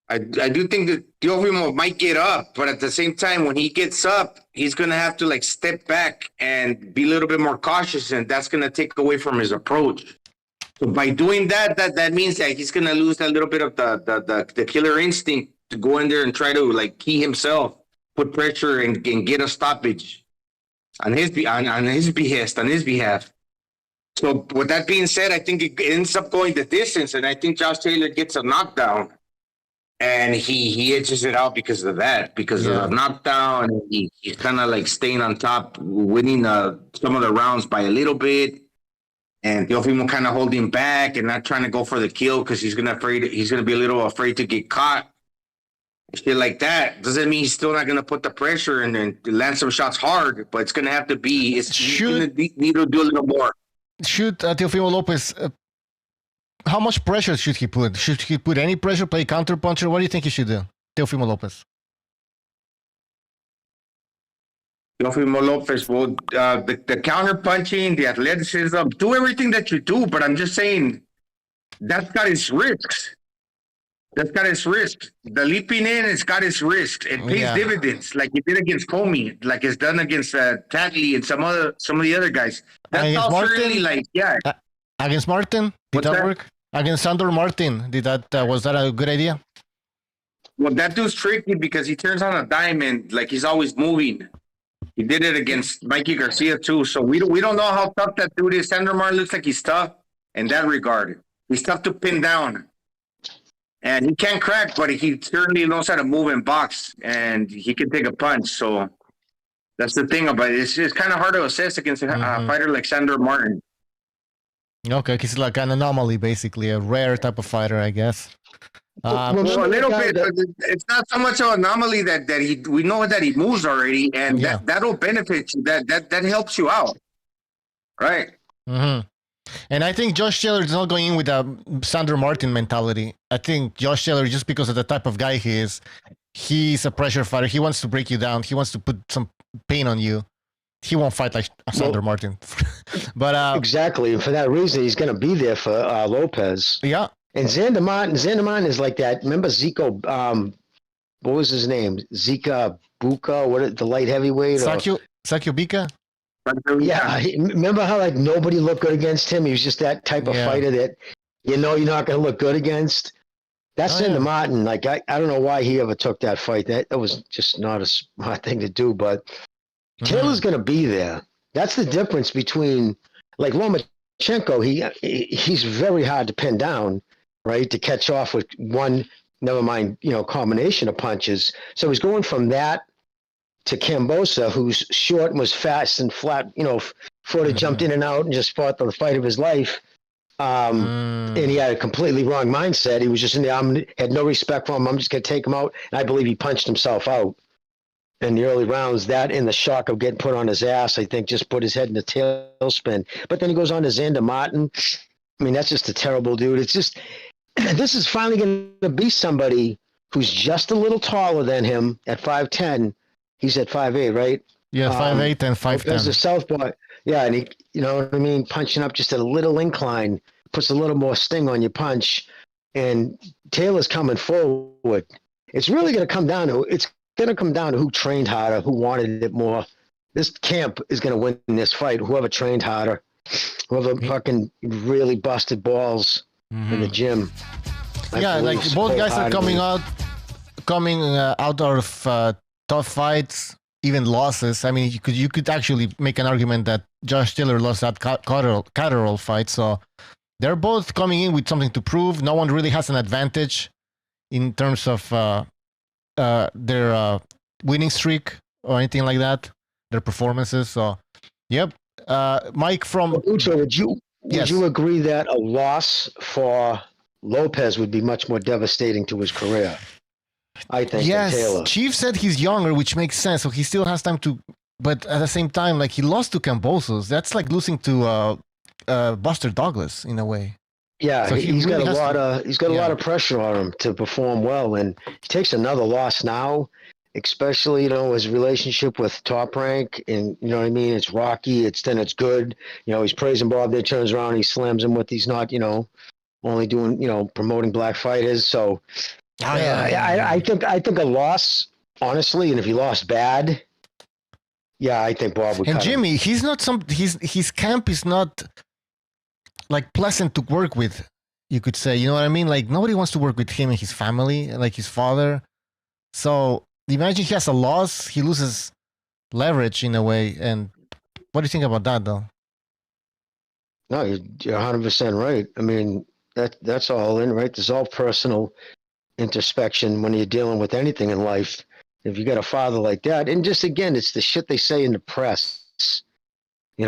I do think that Teofimo might get up, but at the same time, when he gets up, he's going to have to like step back and be a little bit more cautious, and that's going to take away from his approach. So by doing that means that he's going to lose that little bit of the killer instinct to go in there and try to like key himself, put pressure and get a stoppage on his behalf. So with that being said, I think it ends up going the distance, and I think Josh Taylor gets a knockdown. And he edges it out because of that, because of the knockdown. He's kind of like staying on top, winning some of the rounds by a little bit. And Teofimo kind of holding back and not trying to go for the kill because he's gonna be a little afraid to get caught. Shit like that doesn't mean he's still not gonna put the pressure and then land some shots hard, but it's gonna have to be. He's gonna need to do a little more. Should Teofimo Lopez? How much pressure should he put? Should he put any pressure, play counterpuncher? What do you think he should do, Teofimo Lopez? Teofimo Lopez, well, the counter punching, the athleticism, do everything that you do, but I'm just saying that's got its risks. That's got its risks. The leaping in, it's got its risks. It pays dividends, like it did against Comey, like it's done against Tatley and some of the other guys. That's all really like, against Martin, did that work? Against Sandor Martin, was that a good idea? Well, that dude's tricky because he turns on a dime and like he's always moving. He did it against Mikey Garcia too. So we don't know how tough that dude is. Sandor Martin looks like he's tough in that regard. He's tough to pin down. And he can't crack, but he certainly knows how to move and box, and he can take a punch. So that's the thing about it. It's kind of hard to assess against a fighter like Sandor Martin. Okay, he's like an anomaly, basically, a rare type of fighter, I guess. Well, a little bit, but it's not so much of an anomaly that we know that he moves already, and that'll benefit you. That helps you out, right? Mm-hmm. And I think Josh Taylor is not going in with a Sandor Martin mentality. I think Josh Taylor, just because of the type of guy he is, he's a pressure fighter. He wants to break you down. He wants to put some pain on you. He won't fight like Sandor Martin. But exactly. And for that reason, he's going to be there for Lopez. Yeah. And Xander Martin is like that. Remember Zico? What was his name? Zika Buka? The light heavyweight? Sakio Bika? Yeah, remember how like nobody looked good against him? He was just that type of fighter that you're not going to look good against. That's Xander Martin. Like I don't know why he ever took that fight. That was just not a smart thing to do. But Taylor's going to be there. That's the difference between like Lomachenko. He's very hard to pin down, right? To catch off with one, never mind, combination of punches. So he's going from that to Kambosa, who's short and was fast and flat, footed, jumped in and out and just fought the fight of his life. And he had a completely wrong mindset. He was just in there, had no respect for him. I'm just going to take him out. And I believe he punched himself out in the early rounds. That and the shock of getting put on his ass, I think, just put his head in a tailspin. But then he goes on to Xander Martin. I mean, that's just a terrible dude. It's just, this is finally going to be somebody who's just a little taller than him at 5'10". He's at 5'8", right? Yeah, 5'8" and 5'10". As a southpaw, yeah, and he, you know what I mean, punching up just at a little incline, puts a little more sting on your punch, and Taylor's coming forward. It's really going to come down to who trained harder, who wanted it more. This camp is going to win this fight. Whoever trained harder, whoever fucking really busted balls in the gym. Yeah, like both guys are coming out of tough fights, even losses. I mean, you could actually make an argument that Josh Taylor lost that Catterall fight. So they're both coming in with something to prove. No one really has an advantage in terms of their winning streak or anything like that, their performances. So, yep. Mike from Ucho, would you agree that a loss for Lopez would be much more devastating to his career? I think. Yes, Taylor. Chief said he's younger, which makes sense. So he still has time to, but at the same time, like he lost to Kambosos. That's like losing to Buster Douglas in a way. Yeah, so he's got a lot of pressure on him to perform well, and he takes another loss now, especially his relationship with Top Rank, and you know what I mean. It's rocky. It's good. He's praising Bob. Then turns around, he slams him with he's not only doing promoting black fighters. So. I think a loss, honestly, and if he lost bad, I think Bob would. And Jimmy, he's not his camp is not like pleasant to work with. You could say, you know what I mean? Like nobody wants to work with him and his family, like his father. So imagine he has a loss, he loses leverage in a way. And what do you think about that, though? No, you're 100% right. I mean, that's all in, right? There's all personal introspection when you're dealing with anything in life. If you got a father like that, and just again, it's the shit they say in the press. You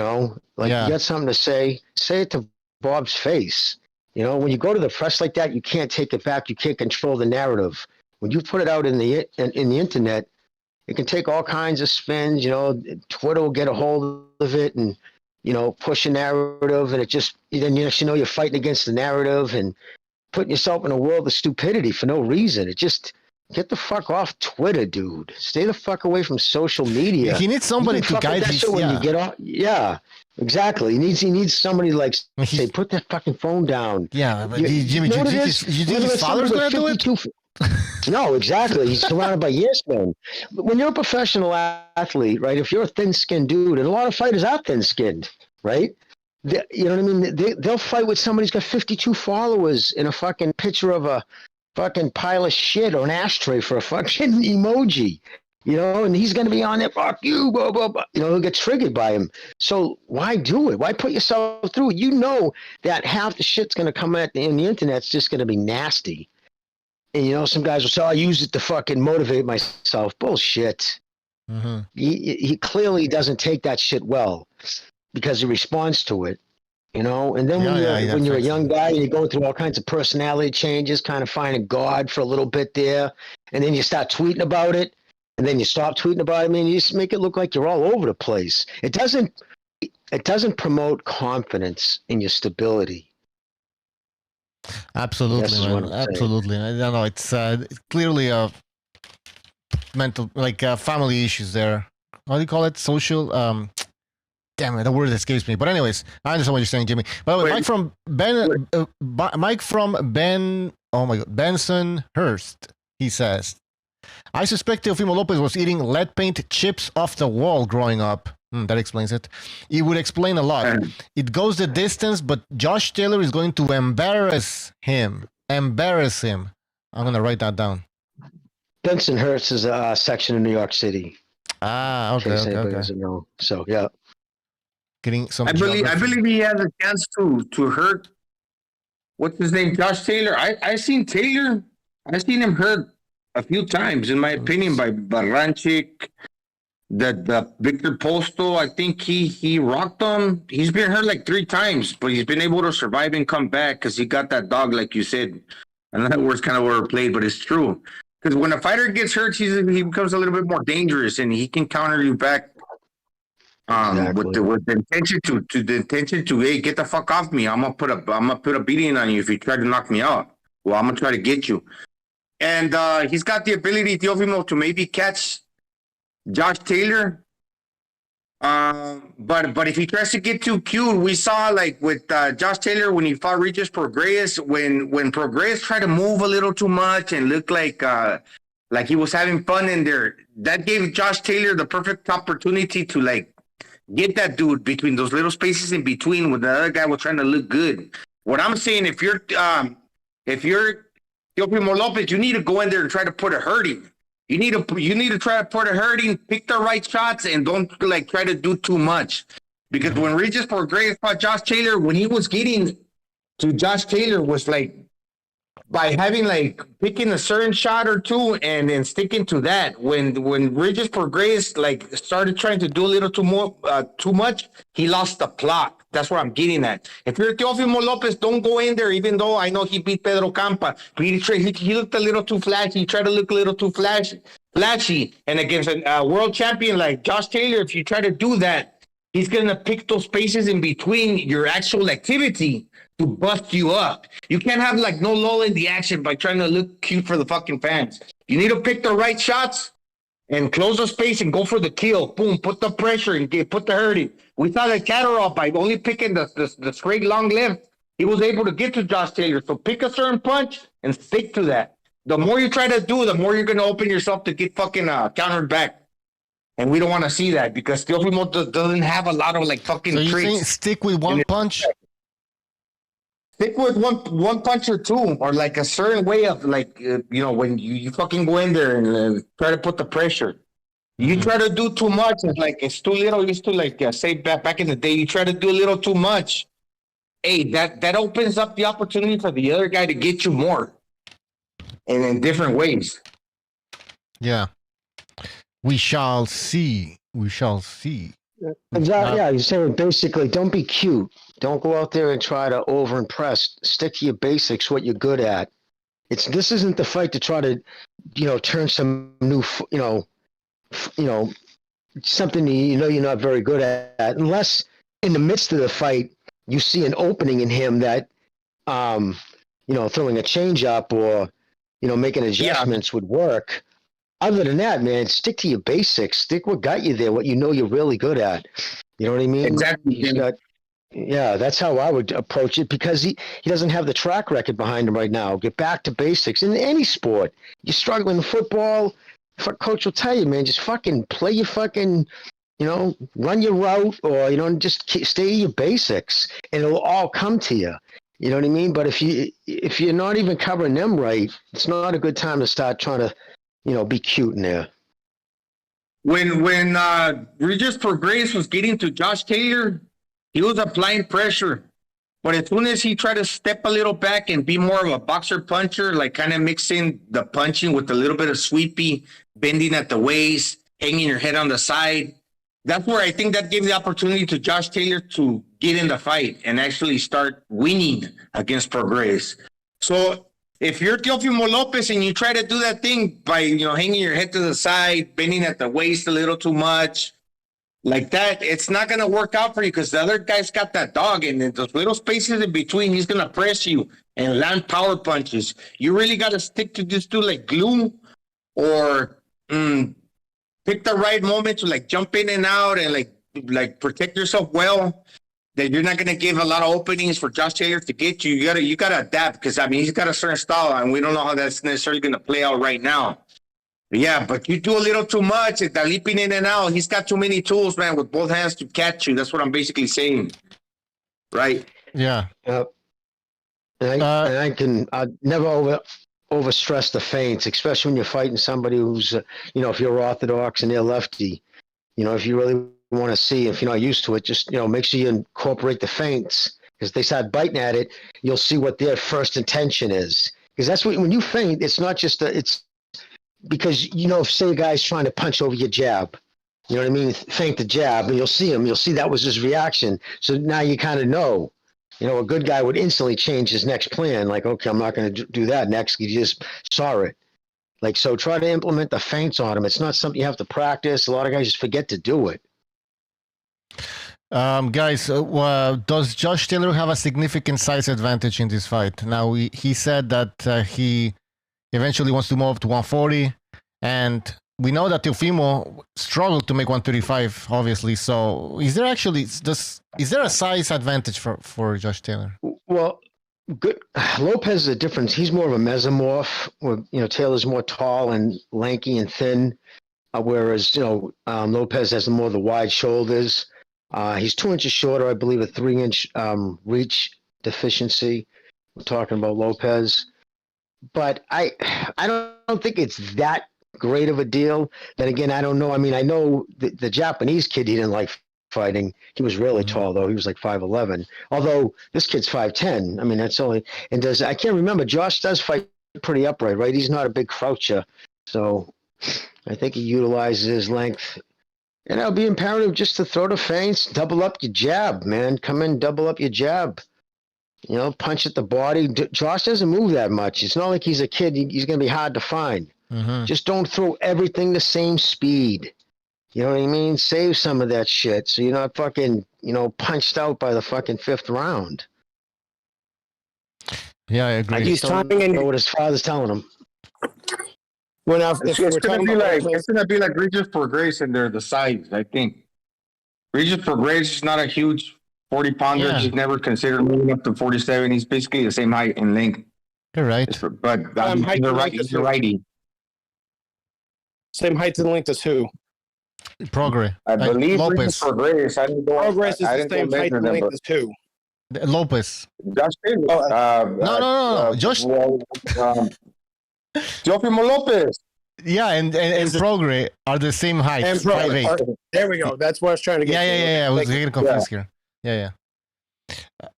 got something to say it to Bob's face. When you go to the press like that, you can't take it back. You can't control the narrative. When you put it out in the internet, it can take all kinds of spins. Twitter will get a hold of it and push a narrative, and it just then you're fighting against the narrative and putting yourself in a world of stupidity for no reason. It just Get the fuck off Twitter, dude. Stay the fuck away from social media. He needs somebody to guide that his. shit when Yeah. you get off. Yeah, exactly. He needs somebody like say, put that fucking phone down. Yeah, but You Jimmy, know do what you it think is? his, you think his father's going to do it? No, exactly. He's surrounded by yes men. When you're a professional athlete, right? If you're a thin-skinned dude, and a lot of fighters are thin-skinned, right? You know what I mean? They'll fight with somebody who's got 52 followers in a fucking picture of a fucking pile of shit or an ashtray for a fucking emoji, you know, and he's going to be on there, fuck you, blah, blah, blah. You know, he'll get triggered by him. So why do it? Why put yourself through it? You know that half the shit's going to come in the internet's just going to be nasty. And, you know, some guys will say, I use it to fucking motivate myself. Bullshit. Mm-hmm. He clearly doesn't take that shit well because he responds to it. You know, and then when you're a young guy and you're going through all kinds of personality changes, kind of finding God for a little bit there, and then you start tweeting about it, and then you stop tweeting about it. I mean, you just make it look like you're all over the place. It doesn't promote confidence in your stability. Absolutely, man. Absolutely. I don't know. It's clearly a mental, like family issues there. How do you call it? Social. Damn it, the word escapes me. But anyways, I understand what you're saying, Jimmy. By the way, Mike from Ben. Oh my God, Bensonhurst. He says, I suspect Teofimo Lopez was eating lead paint chips off the wall growing up. That explains it. It would explain a lot. It goes the distance, but Josh Taylor is going to embarrass him. Embarrass him. I'm gonna write that down. Bensonhurst is a section in New York City. Ah, okay, okay. Doesn't know. So yeah. Getting some. I believe he has a chance to hurt. What's his name? Josh Taylor. I seen Taylor. I seen him hurt a few times, in my opinion, by Baranchik. The Victor Posto. I think he rocked him. He's been hurt like 3 times, but he's been able to survive and come back because he got that dog, like you said. And that word's kind of overplayed, but it's true. Because when a fighter gets hurt, he becomes a little bit more dangerous, and he can counter you back. With the intention to hey, get the fuck off me. I'm gonna put a beating on you if you try to knock me out. Well, I'm gonna try to get you. And he's got the ability, Teofimo, to maybe catch Josh Taylor. But if he tries to get too cute, we saw like with Josh Taylor when he fought Regis Prograis, when Prograis tried to move a little too much and look like he was having fun in there. That gave Josh Taylor the perfect opportunity to like get that dude between those little spaces in between when the other guy was trying to look good. What I'm saying, if you're Teofimo Lopez, you need to go in there and try to put a hurting. You need to try to put a hurting, pick the right shots, and don't like try to do too much. Because when Regis Prograis fought Josh Taylor, when he was getting to Josh Taylor was like by having like picking a certain shot or two and then sticking to that. When Regis Prograis like started trying to do a little too much, he lost the plot. That's what I'm getting at. If you're Teofimo Lopez, don't go in there, even though I know he beat Pedro Campa. But he looked a little too flashy. He tried to look a little too flashy. And against a world champion like Josh Taylor, if you try to do that, he's going to pick those spaces in between your actual activity to bust you up. You can't have like no lull in the action by trying to look cute for the fucking fans. You need to pick the right shots and close the space and go for the kill. Boom, put the pressure and put the hurting. We saw that Catterall by only picking the straight long left. He was able to get to Josh Taylor. So pick a certain punch and stick to that. The more you try to do, the more you're going to open yourself to get fucking countered back. And we don't want to see that because Teofimo doesn't have a lot of like fucking tricks. So you're saying stick with one punch? Stick with one punch or two, or like a certain way of like, when you fucking go in there and try to put the pressure. You try to do too much, it's too little. Used to like say back in the day, you try to do a little too much. Hey, that opens up the opportunity for the other guy to get you more, and in different ways. Yeah, we shall see. We shall see. Exactly. Yeah, you're saying basically, don't be cute. Don't go out there and try to over-impress. Stick to your basics, what you're good at. This isn't the fight to try to, turn some new, something you're not very good at. Unless in the midst of the fight you see an opening in him that, throwing a change up or making adjustments would work. Other than that, man, stick to your basics. Stick what got you there, what you know you're really good at. You know what I mean? Exactly. That's how I would approach it, because he doesn't have the track record behind him right now. Get back to basics in any sport. You're struggling in football, coach will tell you, man, just fucking play your fucking, run your route, or, just stay your basics, and it'll all come to you. You know what I mean? But if you're not even covering them right, it's not a good time to start trying to, be cute in there. When Regis Prograis was getting to Josh Taylor, he was applying pressure. But as soon as he tried to step a little back and be more of a boxer puncher, like kind of mixing the punching with a little bit of sweepy, bending at the waist, hanging your head on the side, that's where I think that gave the opportunity to Josh Taylor to get in the fight and actually start winning against Prograis. So if you're Teofimo Lopez and you try to do that thing by, hanging your head to the side, bending at the waist a little too much, like that, it's not going to work out for you, because the other guy's got that dog, and in those little spaces in between, he's going to press you and land power punches. You really got to stick to this dude like glue, or pick the right moment to like jump in and out and like protect yourself well. That you're not going to give a lot of openings for Josh Taylor to get you. You got to adapt, because he's got a certain style, and we don't know how that's necessarily going to play out right now. Yeah, but you do a little too much. The leaping in and out. He's got too many tools, man, with both hands to catch you. That's what I'm basically saying. Right? Yeah. I can never overstress the feints, especially when you're fighting somebody who's, if you're orthodox and they're lefty. If you really want to see, if you're not used to it, just, make sure you incorporate the feints, because they start biting at it, you'll see what their first intention is. Because that's when you feint, it's not just it's because, if say a guy's trying to punch over your jab, you know what I mean? Feint the jab, and you'll see that was his reaction. So now you kind of know, a good guy would instantly change his next plan. Like, okay, I'm not going to do that next. You just saw it. Like, so try to implement the feints on him. It's not something you have to practice. A lot of guys just forget to do it. Guys, does Josh Taylor have a significant size advantage in this fight? Now, he said that he eventually wants to move up to 140, and we know that Teofimo struggled to make 135, obviously. So is there a size advantage for Josh Taylor? Well, good. Lopez is a difference. He's more of a mesomorph, where, Taylor's more tall and lanky and thin, whereas, Lopez has more of the wide shoulders. He's 2 inches shorter, I believe, a 3-inch reach deficiency. We're talking about Lopez. But I don't think it's that great of a deal. Then again, I don't know. I mean, I know the Japanese kid, he didn't like fighting. He was really tall, though. He was like 5'11". Although this kid's 5'10". I mean, that's only – and I can't remember. Josh does fight pretty upright, right? He's not a big croucher. So I think he utilizes his length. And it'll be imperative just to throw the feints, double up your jab, man. Come in, double up your jab. Punch at the body. Josh doesn't move that much. It's not like he's a kid. He's going to be hard to find. Mm-hmm. Just don't throw everything the same speed. You know what I mean? Save some of that shit so you're not fucking, punched out by the fucking 5th round. Yeah, I agree. He's talking and know what his father's telling him. It's gonna be like Regis Prograis in there, the size, I think. Regis Prograis is not a huge 40-pounder. Yeah. He's never considered moving up to 47. He's basically the same height and length. You're right. But he's a righty. Same height and length as who? Prograis. I believe Lopez. Regis Prograis. Prograis is the same height and length as who? Lopez. Josh Taylor. No. Josh. Teofimo Lopez. Yeah, and Prograis are the same height. And Prograis. There we go. That's what I was trying to get. Yeah. I was getting confused here. Yeah.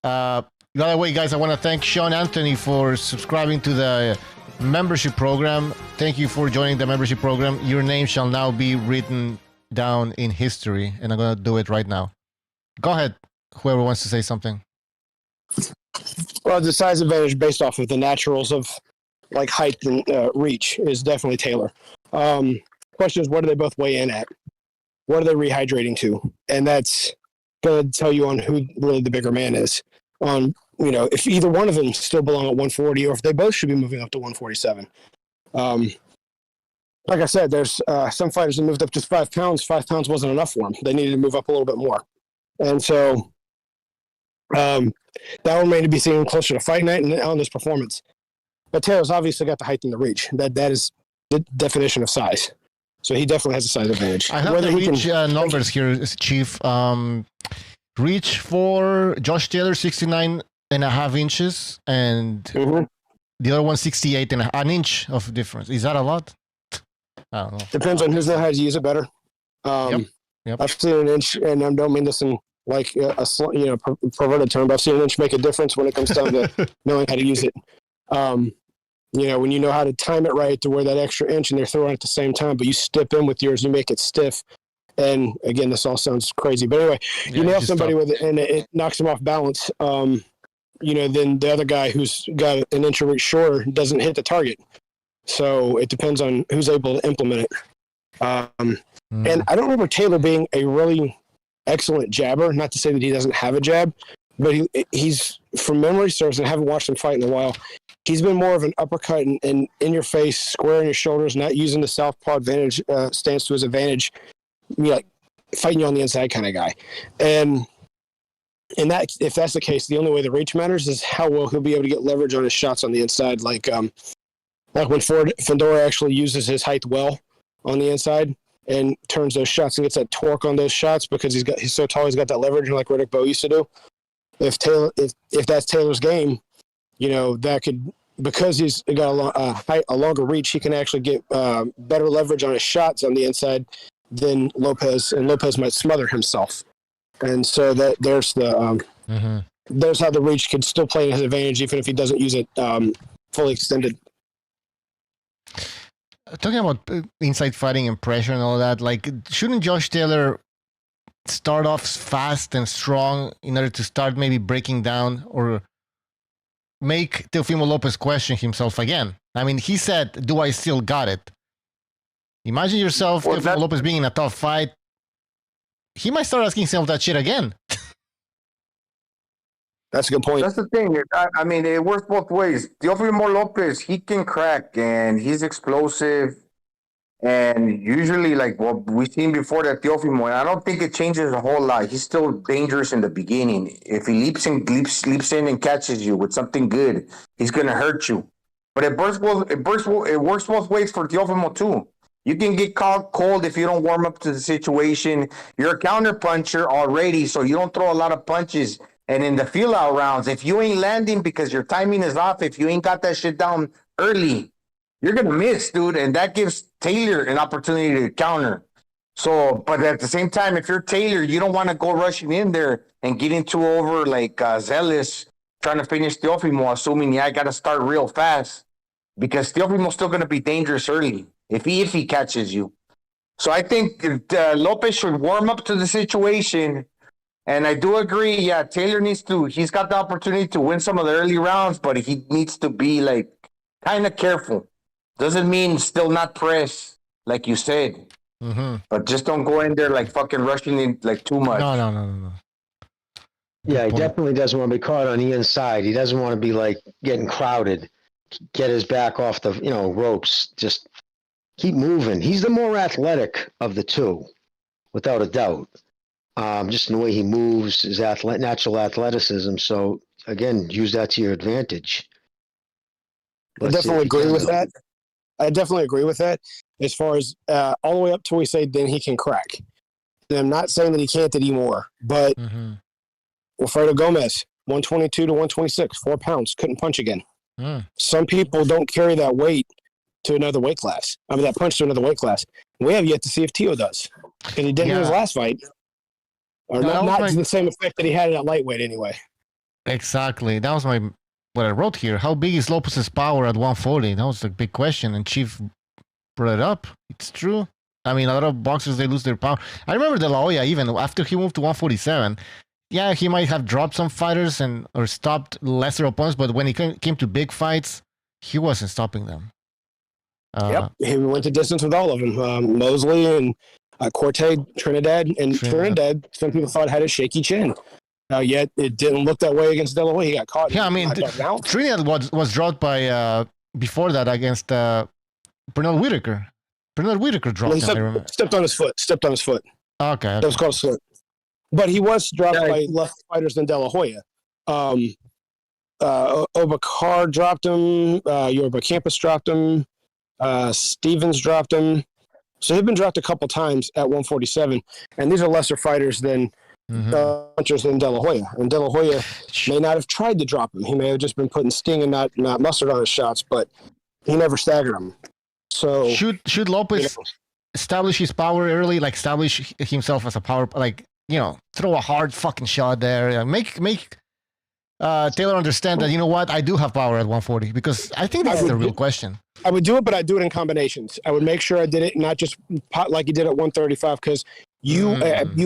By the way, guys, I want to thank Sean Anthony for subscribing to the membership program. Thank you for joining the membership program. Your name shall now be written down in history, and I'm going to do it right now. Go ahead, whoever wants to say something. Well, the size advantage based off of the naturals of like height and reach is definitely Taylor. Question is, what do they both weigh in at? What are they rehydrating to? And that's going to tell you on who really the bigger man is. On if either one of them still belong at 140 or if they both should be moving up to 147. Like I said, there's some fighters that moved up just 5 pounds. 5 pounds wasn't enough for them. They needed to move up a little bit more. And so that will remain to be seen closer to fight night and on this performance. But Teo's obviously got the height and the reach. That is the definition of size. So he definitely has a size advantage. I have the reach numbers here, Chief. Reach for Josh Taylor, 69.5 inches, and the other one, 68 and an inch of difference. Is that a lot? I don't know. Depends on who's know how to use it better. Yep. I've seen an inch, and I don't mean this in like a perverted term, but I've seen an inch make a difference when it comes down to knowing how to use it. When you know how to time it right to where that extra inch and they're throwing at the same time, but you step in with yours, you make it stiff. And again, this all sounds crazy, but anyway, you nail somebody with it and it knocks them off balance. Then the other guy who's got an inch of reach shorter doesn't hit the target. So it depends on who's able to implement it. And I don't remember Taylor being a really excellent jabber. Not to say that he doesn't have a jab, but he's from memory serves, and I haven't watched him fight in a while. He's been more of an uppercut and in your face, square on your shoulders, not using the southpaw advantage stance to his advantage. Like fighting you on the inside kind of guy. And that, if that's the case, the only way the reach matters is how well he'll be able to get leverage on his shots on the inside. Like when Fedora actually uses his height well on the inside and turns those shots and gets that torque on those shots because he's so tall, he's got that leverage like Riddick Bowe used to do. If that's Taylor's game, that could, because he's got a longer reach, he can actually get better leverage on his shots on the inside than Lopez, and Lopez might smother himself. And so there's there's how the reach could still play in his advantage even if he doesn't use it fully extended. Talking about inside fighting and pressure and all that, like, shouldn't Josh Taylor start off fast and strong in order to start maybe breaking down or make Teofimo Lopez question himself again? I mean, he said, "Do I still got it?" Imagine yourself, Teofimo Lopez being in a tough fight. He might start asking himself that shit again. That's a good point. That's the thing. I mean, it works both ways. Teofimo Lopez, he can crack, and he's explosive. And usually, like what we've seen before, that Teofimo, and I don't think it changes a whole lot. He's still dangerous in the beginning. If he leaps in and catches you with something good, he's gonna hurt you. But it works both ways for Teofimo too. You can get caught cold if you don't warm up to the situation. You're a counter puncher already, so you don't throw a lot of punches. And in the feel-out rounds, if you ain't landing because your timing is off, if you ain't got that shit down early, you're going to miss, dude. And that gives Taylor an opportunity to counter. So, but at the same time, if you're Taylor, you don't want to go rushing in there and getting too over, like, zealous, trying to finish Teofimo, assuming, I got to start real fast. Because Teofimo's still going to be dangerous early if he catches you. So I think Lopez should warm up to the situation. And I do agree, Taylor he's got the opportunity to win some of the early rounds, but he needs to be, like, kind of careful. Doesn't mean still not press, like you said. But just don't go in there, like, fucking rushing in, like, too much. No. Yeah, he definitely doesn't want to be caught on the inside. He doesn't want to be, like, getting crowded. Get his back off the, ropes. Just keep moving. He's the more athletic of the two, without a doubt. Just in the way he moves, his natural athleticism. So, again, use that to your advantage. I definitely agree with that. As far as all the way up till we say then he can crack. And I'm not saying that he can't anymore, but Wilfredo Gomez, 122 to 126, 4 pounds, couldn't punch again. Some people don't carry that weight to another weight class. I mean, that punch to another weight class. We have yet to see if Teo does. And he did in his last fight. Or not to the same effect that he had at lightweight anyway. Exactly. That was what I wrote here. How big is Lopez's power at 140? That was the big question, and Chief brought it up. It's true. I mean, a lot of boxers, they lose their power. I remember De La Hoya, even after he moved to 147, he might have dropped some fighters or stopped lesser opponents, but when he came to big fights, he wasn't stopping them. He went to distance with all of them. Mosley and Corte, Trinidad. And Trinidad, some people thought had a shaky chin. Yet it didn't look that way against De La Hoya. He got caught. Yeah, I mean, Trinidad was dropped by before that against Pernell Whitaker. Pernell Whitaker dropped him. I remember. Stepped on his foot. Okay. That was called slip. But he was dropped by less fighters than De La Hoya. Obakar dropped him. Yorba Campus dropped him. Stevens dropped him. So they've been dropped a couple times at 147, and these are lesser fighters than punchers than De La Hoya. And De La Hoya may not have tried to drop him. He may have just been putting sting and not mustard on his shots, but he never staggered him. So should Lopez establish his power early, like establish himself as a power, like throw a hard fucking shot there, make Taylor understand that what, I do have power at 140, because I think that's the real question. I would do it, but I'd do it in combinations. I would make sure I did it not just pot like you did at 135, because you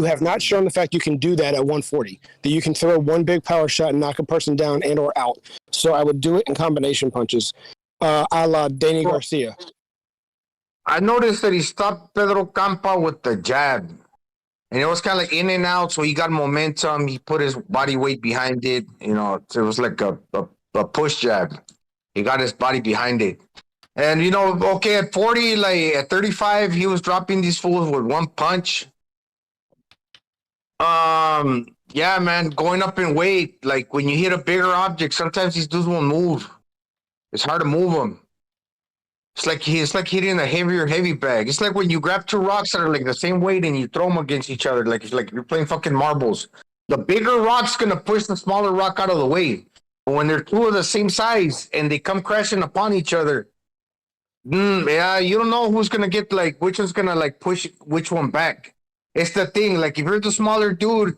have not shown the fact you can do that at 140, that you can throw one big power shot and knock a person down and or out. So I would do it in combination punches, a la Danny Garcia. I noticed that he stopped Pedro Campa with the jab. And it was kind of like in and out, so he got momentum. He put his body weight behind it. It was like a push jab. He got his body behind it. And, okay, at 40, like at 35, he was dropping these fools with one punch. Yeah, man, going up in weight, like when you hit a bigger object, sometimes these dudes won't move. It's hard to move them. It's like hitting a heavy bag. It's like when you grab two rocks that are like the same weight and you throw them against each other, like it's like you're playing fucking marbles. The bigger rock's gonna push the smaller rock out of the way. But when they're two of the same size and they come crashing upon each other, yeah, you don't know who's gonna get which one's gonna push which one back. It's the thing. Like if you're the smaller dude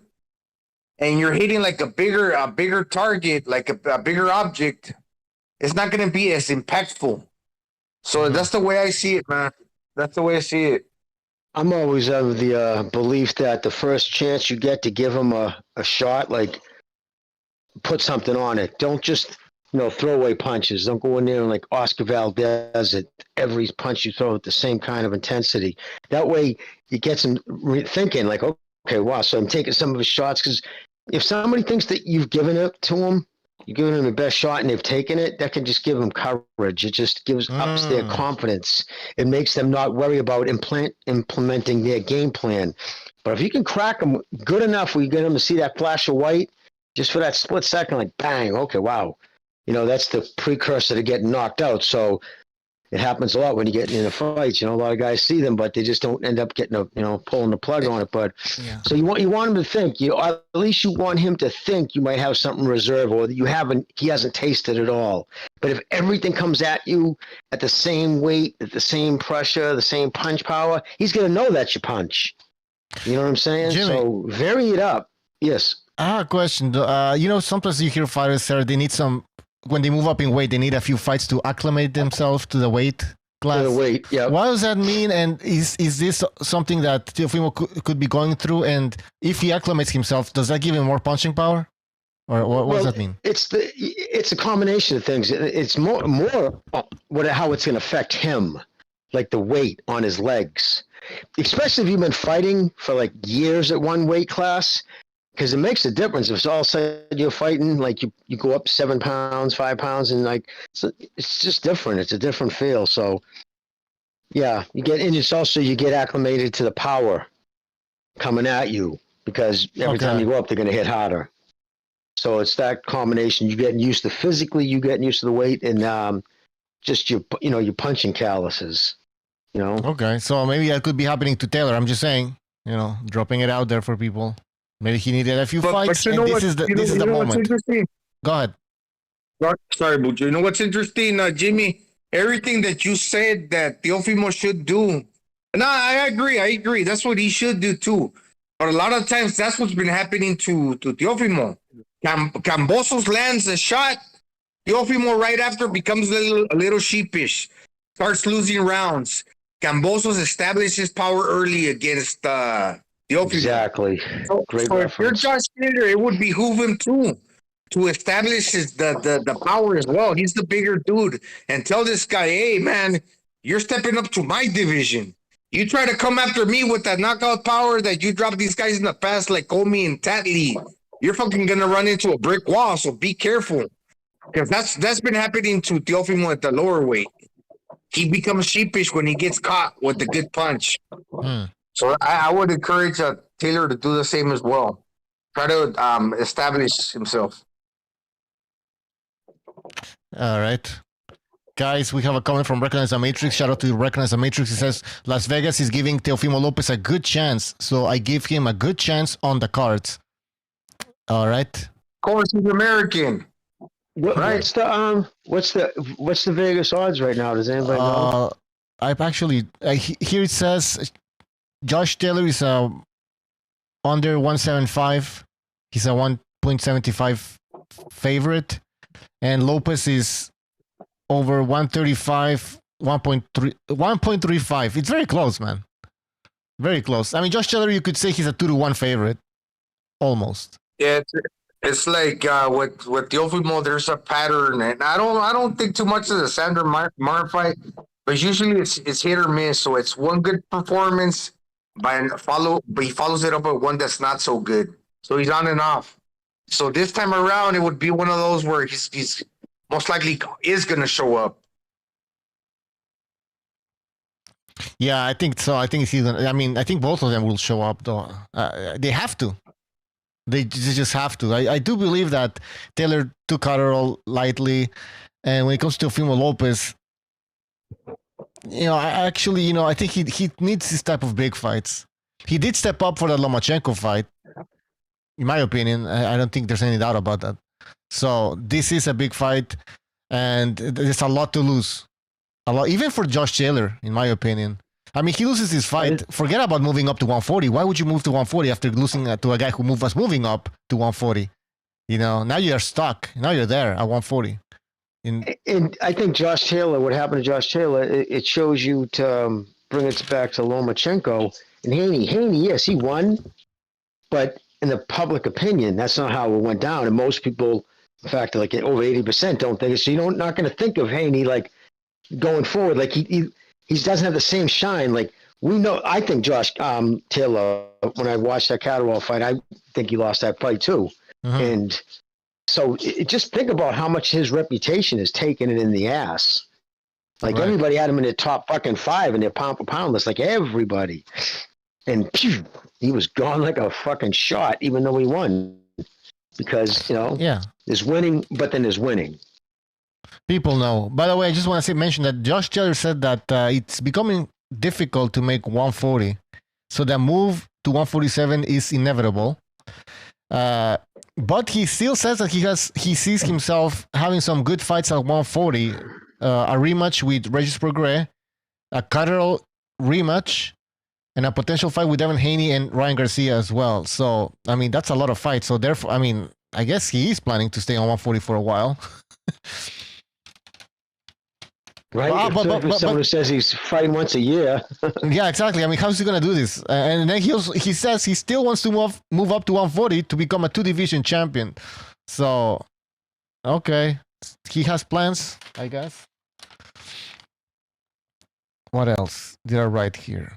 and you're hitting like a bigger target, like a bigger object, it's not gonna be as impactful. So that's the way I see it, man. That's the way I see it. I'm always of the belief that the first chance you get to give him a shot, put something on it. Don't just, throw away punches. Don't go in there and like Oscar Valdez at every punch you throw with the same kind of intensity. That way you get some thinking like, okay, wow, so I'm taking some of his shots, because if somebody thinks that you've given it to him, you're giving them the best shot and they've taken it, that can just give them courage. It just ups their confidence. It makes them not worry about implementing their game plan. But if you can crack them good enough where you get them to see that flash of white, just for that split second, like bang, okay, wow. That's the precursor to getting knocked out. So it happens a lot when you get in a fight. A lot of guys see them, but they just don't end up getting pulling the plug on it. But so you want him to think. At least you want him to think you might have something reserved, or that he hasn't tasted it all. But if everything comes at you at the same weight, at the same pressure, the same punch power, he's gonna know that's your punch. You know what I'm saying? Jimmy, so vary it up. Yes. I have a question. Sometimes you hear fighters say they need some. When they move up in weight, they need a few fights to acclimate themselves to the weight class. To the weight, yeah. What does that mean? And is this something that Teofimo could be going through? And if he acclimates himself, does that give him more punching power? Or what does that mean? It's a combination of things. It's more how it's going to affect him, like the weight on his legs. Especially if you've been fighting for like years at one weight class. Because it makes a difference if all of a sudden you're fighting, like you go up 7 pounds, 5 pounds, and it's just different. It's a different feel. So, yeah, you get acclimated to the power coming at you, because every time you go up, they're going to hit harder. So it's that combination. You're getting used to physically, you're getting used to the weight, and just your punching calluses. Okay, so maybe that could be happening to Taylor. I'm just saying, dropping it out there for people. Maybe he needed a few fights, and this is the moment. Go ahead. Sorry, Bucho. You know what's interesting, Jimmy? Everything that you said that Teofimo should do. No, I agree. That's what he should do too. But a lot of times, that's what's been happening to Teofimo. Cambosos lands a shot. Teofimo right after becomes a little sheepish, starts losing rounds. Cambosos establishes power early against Teofimo. Exactly. Great so if you're Josh Snyder, it would behoove him too to establish the power as well. He's the bigger dude, and tell this guy, hey man, you're stepping up to my division. You try to come after me with that knockout power that you dropped these guys in the past, like Omi and Tatley. you're fucking gonna run into a brick wall. So be careful, because that's been happening to Teofimo at the lower weight. He becomes sheepish when he gets caught with a good punch. So I would encourage Taylor to do the same as well. Try to establish himself. All right. Guys, we have a comment from Recognize the Matrix. Shout out to Recognize the Matrix. He says, Las Vegas is giving Teofimo Lopez a good chance, so I give him a good chance on the cards. All right. Of course, he's American. What's the Vegas odds right now? Does anybody know? I've actually here it says Josh Taylor is under 175. He's a 1.75 favorite, and Lopez is over 135, 1.35. It's very close, man. Very close. I mean, Josh Taylor, you could say he's a 2-1 favorite, almost. Yeah, it's like with Teofimo, there's a pattern, and I don't think too much of the Sandor Martin fight, but usually it's hit or miss. So it's one good performance, but he follows it up with one that's not so good. So he's on and off. So this time around, it would be one of those where he's most likely is going to show up. Yeah, I think so. I think he's gonna. I mean, I think both of them will show up, though. They have to. They just have to. I do believe that Taylor took Catterall lightly, and when it comes to Teofimo Lopez, I think he needs this type of big fights. He did step up for the Lomachenko fight, in my opinion. I don't think there's any doubt about that. So this is a big fight, and there's a lot to lose. A lot, even for Josh Taylor, in my opinion. I mean, he loses his fight. Forget about moving up to 140. Why would you move to 140 after losing to a guy who was moving up to 140? Now you're stuck. Now you're there at 140. And I think Josh Taylor, what happened to Josh Taylor, it shows you to bring it back to Lomachenko and Haney. Haney, yes, he won, but in the public opinion, that's not how it went down. And most people, in fact, like over 80% don't think it. So you're not going to think of Haney like going forward. Like he doesn't have the same shine. Like we know, I think Josh Taylor, when I watched that Catterall fight, I think he lost that fight too. Mm-hmm. And so just think about how much his reputation is taking it in the ass. Like everybody had him in the top fucking 5 in their pound for pound list, like everybody. And phew, he was gone like a fucking shot, even though he won. Because, there's winning, but then there's winning. People know. By the way, I just want to mention that Josh Taylor said that it's becoming difficult to make 140. So the move to 147 is inevitable. But he still says that he sees himself having some good fights at 140. A rematch with Regis Prograis, a Catterall rematch, and a potential fight with Devin Haney and Ryan Garcia as well. So, I mean, that's a lot of fights. So, therefore, I mean, I guess he is planning to stay on 140 for a while. Right? But someone who says he's fighting once a year. Yeah, exactly. I mean, how's he going to do this? And then he says he still wants to move up to 140 to become a 2-division champion. So, okay. He has plans, I guess. What else did I write here?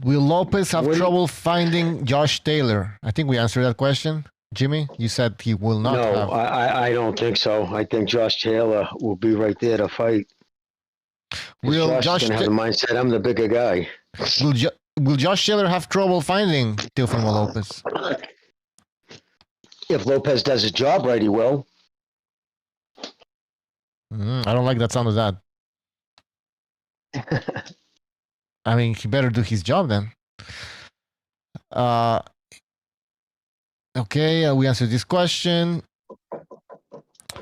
Will Lopez have trouble finding Josh Taylor? I think we answered that question. Jimmy, you said he will not have. No, I don't think so. I think Josh Taylor will be right there to fight. Will Josh going to have the mindset, I'm the bigger guy. Will Josh Taylor have trouble finding Teofimo Lopez? If Lopez does his job right, he will. I don't like that sound of that. I mean, he better do his job then. Okay, we answered this question.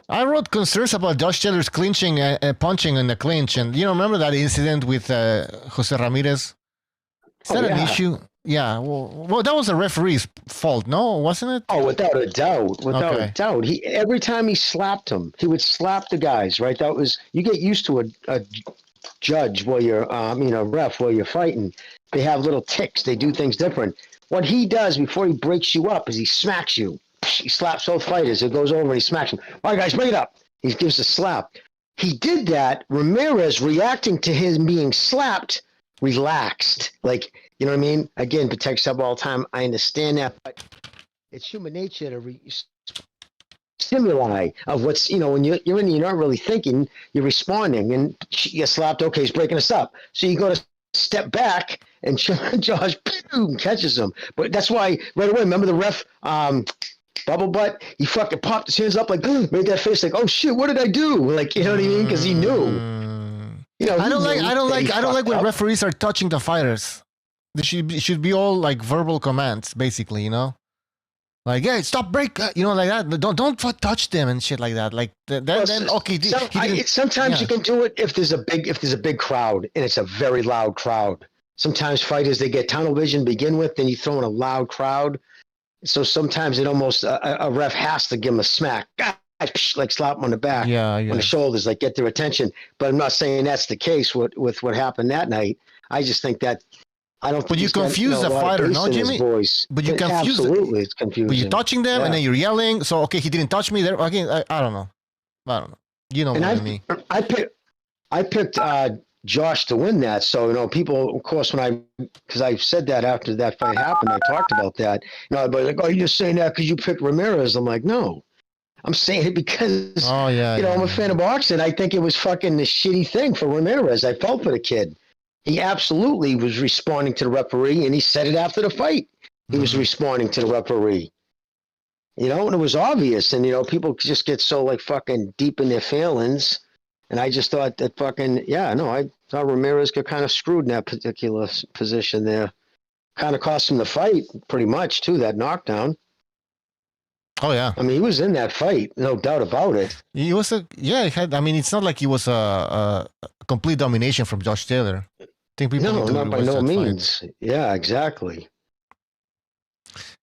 I wrote concerns about Josh Taylor's clinching, punching in the clinch. And remember that incident with Jose Ramirez? Is that an issue? Yeah, well, that was a referee's fault, no? Wasn't it? Oh, without a doubt. Without a doubt. Every time he slapped him, he would slap the guys, right? That was, you get used to a judge while you're, a ref while you're fighting. They have little ticks. They do things different. What he does before he breaks you up is he smacks you. He slaps both fighters. It goes over and he smacks them. All right, guys, bring it up. He gives a slap. He did that. Ramirez, reacting to him being slapped, relaxed. Like, you know what I mean? Again, protect yourself all the time. I understand that. But It's human nature to stimuli of what's, when you're not really thinking, you're responding, and you get slapped. Okay, he's breaking us up. So you go to step back, and Josh boom, catches him. But that's why right away, remember the ref, Bubble Butt, he fucking popped his hands up like, made that face like, oh shit, what did I do? Like, you know what I mean? Because he knew. I don't like when referees are touching the fighters. They should be all like verbal commands, basically, Like, hey, stop, break, like that. Don't touch them and shit like that. Like, then okay. Sometimes you can do it if there's a big crowd and it's a very loud crowd. Sometimes fighters, they get tunnel vision to begin with, then you throw in a loud crowd. So sometimes it almost a ref has to give him a smack, like slap him on the back, on the shoulders, like get their attention. But I'm not saying that's the case with what happened that night. I just think that. I don't. But you confuse the fighter, no, Jimmy? But you confuse. Absolutely, it's confusing. But you're touching them, and then you're yelling. So okay, he didn't touch me. There again, I don't know. You know what I mean? I picked Josh to win that. So people, of course, because I said that after that fight happened, I talked about that. But like, oh, you're just saying that because you picked Ramirez. I'm like, no, I'm saying it because I'm a fan of boxing. I think it was fucking a shitty thing for Ramirez. I felt for the kid. He absolutely was responding to the referee, and he said it after the fight. He was responding to the referee. And it was obvious. And, people just get so, like, fucking deep in their feelings. And I just thought that I thought Ramirez got kind of screwed in that particular position there. Kind of cost him the fight, pretty much, too, that knockdown. Oh, yeah. I mean, he was in that fight, no doubt about it. He was it's not like he was a complete domination from Josh Taylor. I think people not by no means. Fight. Yeah, exactly.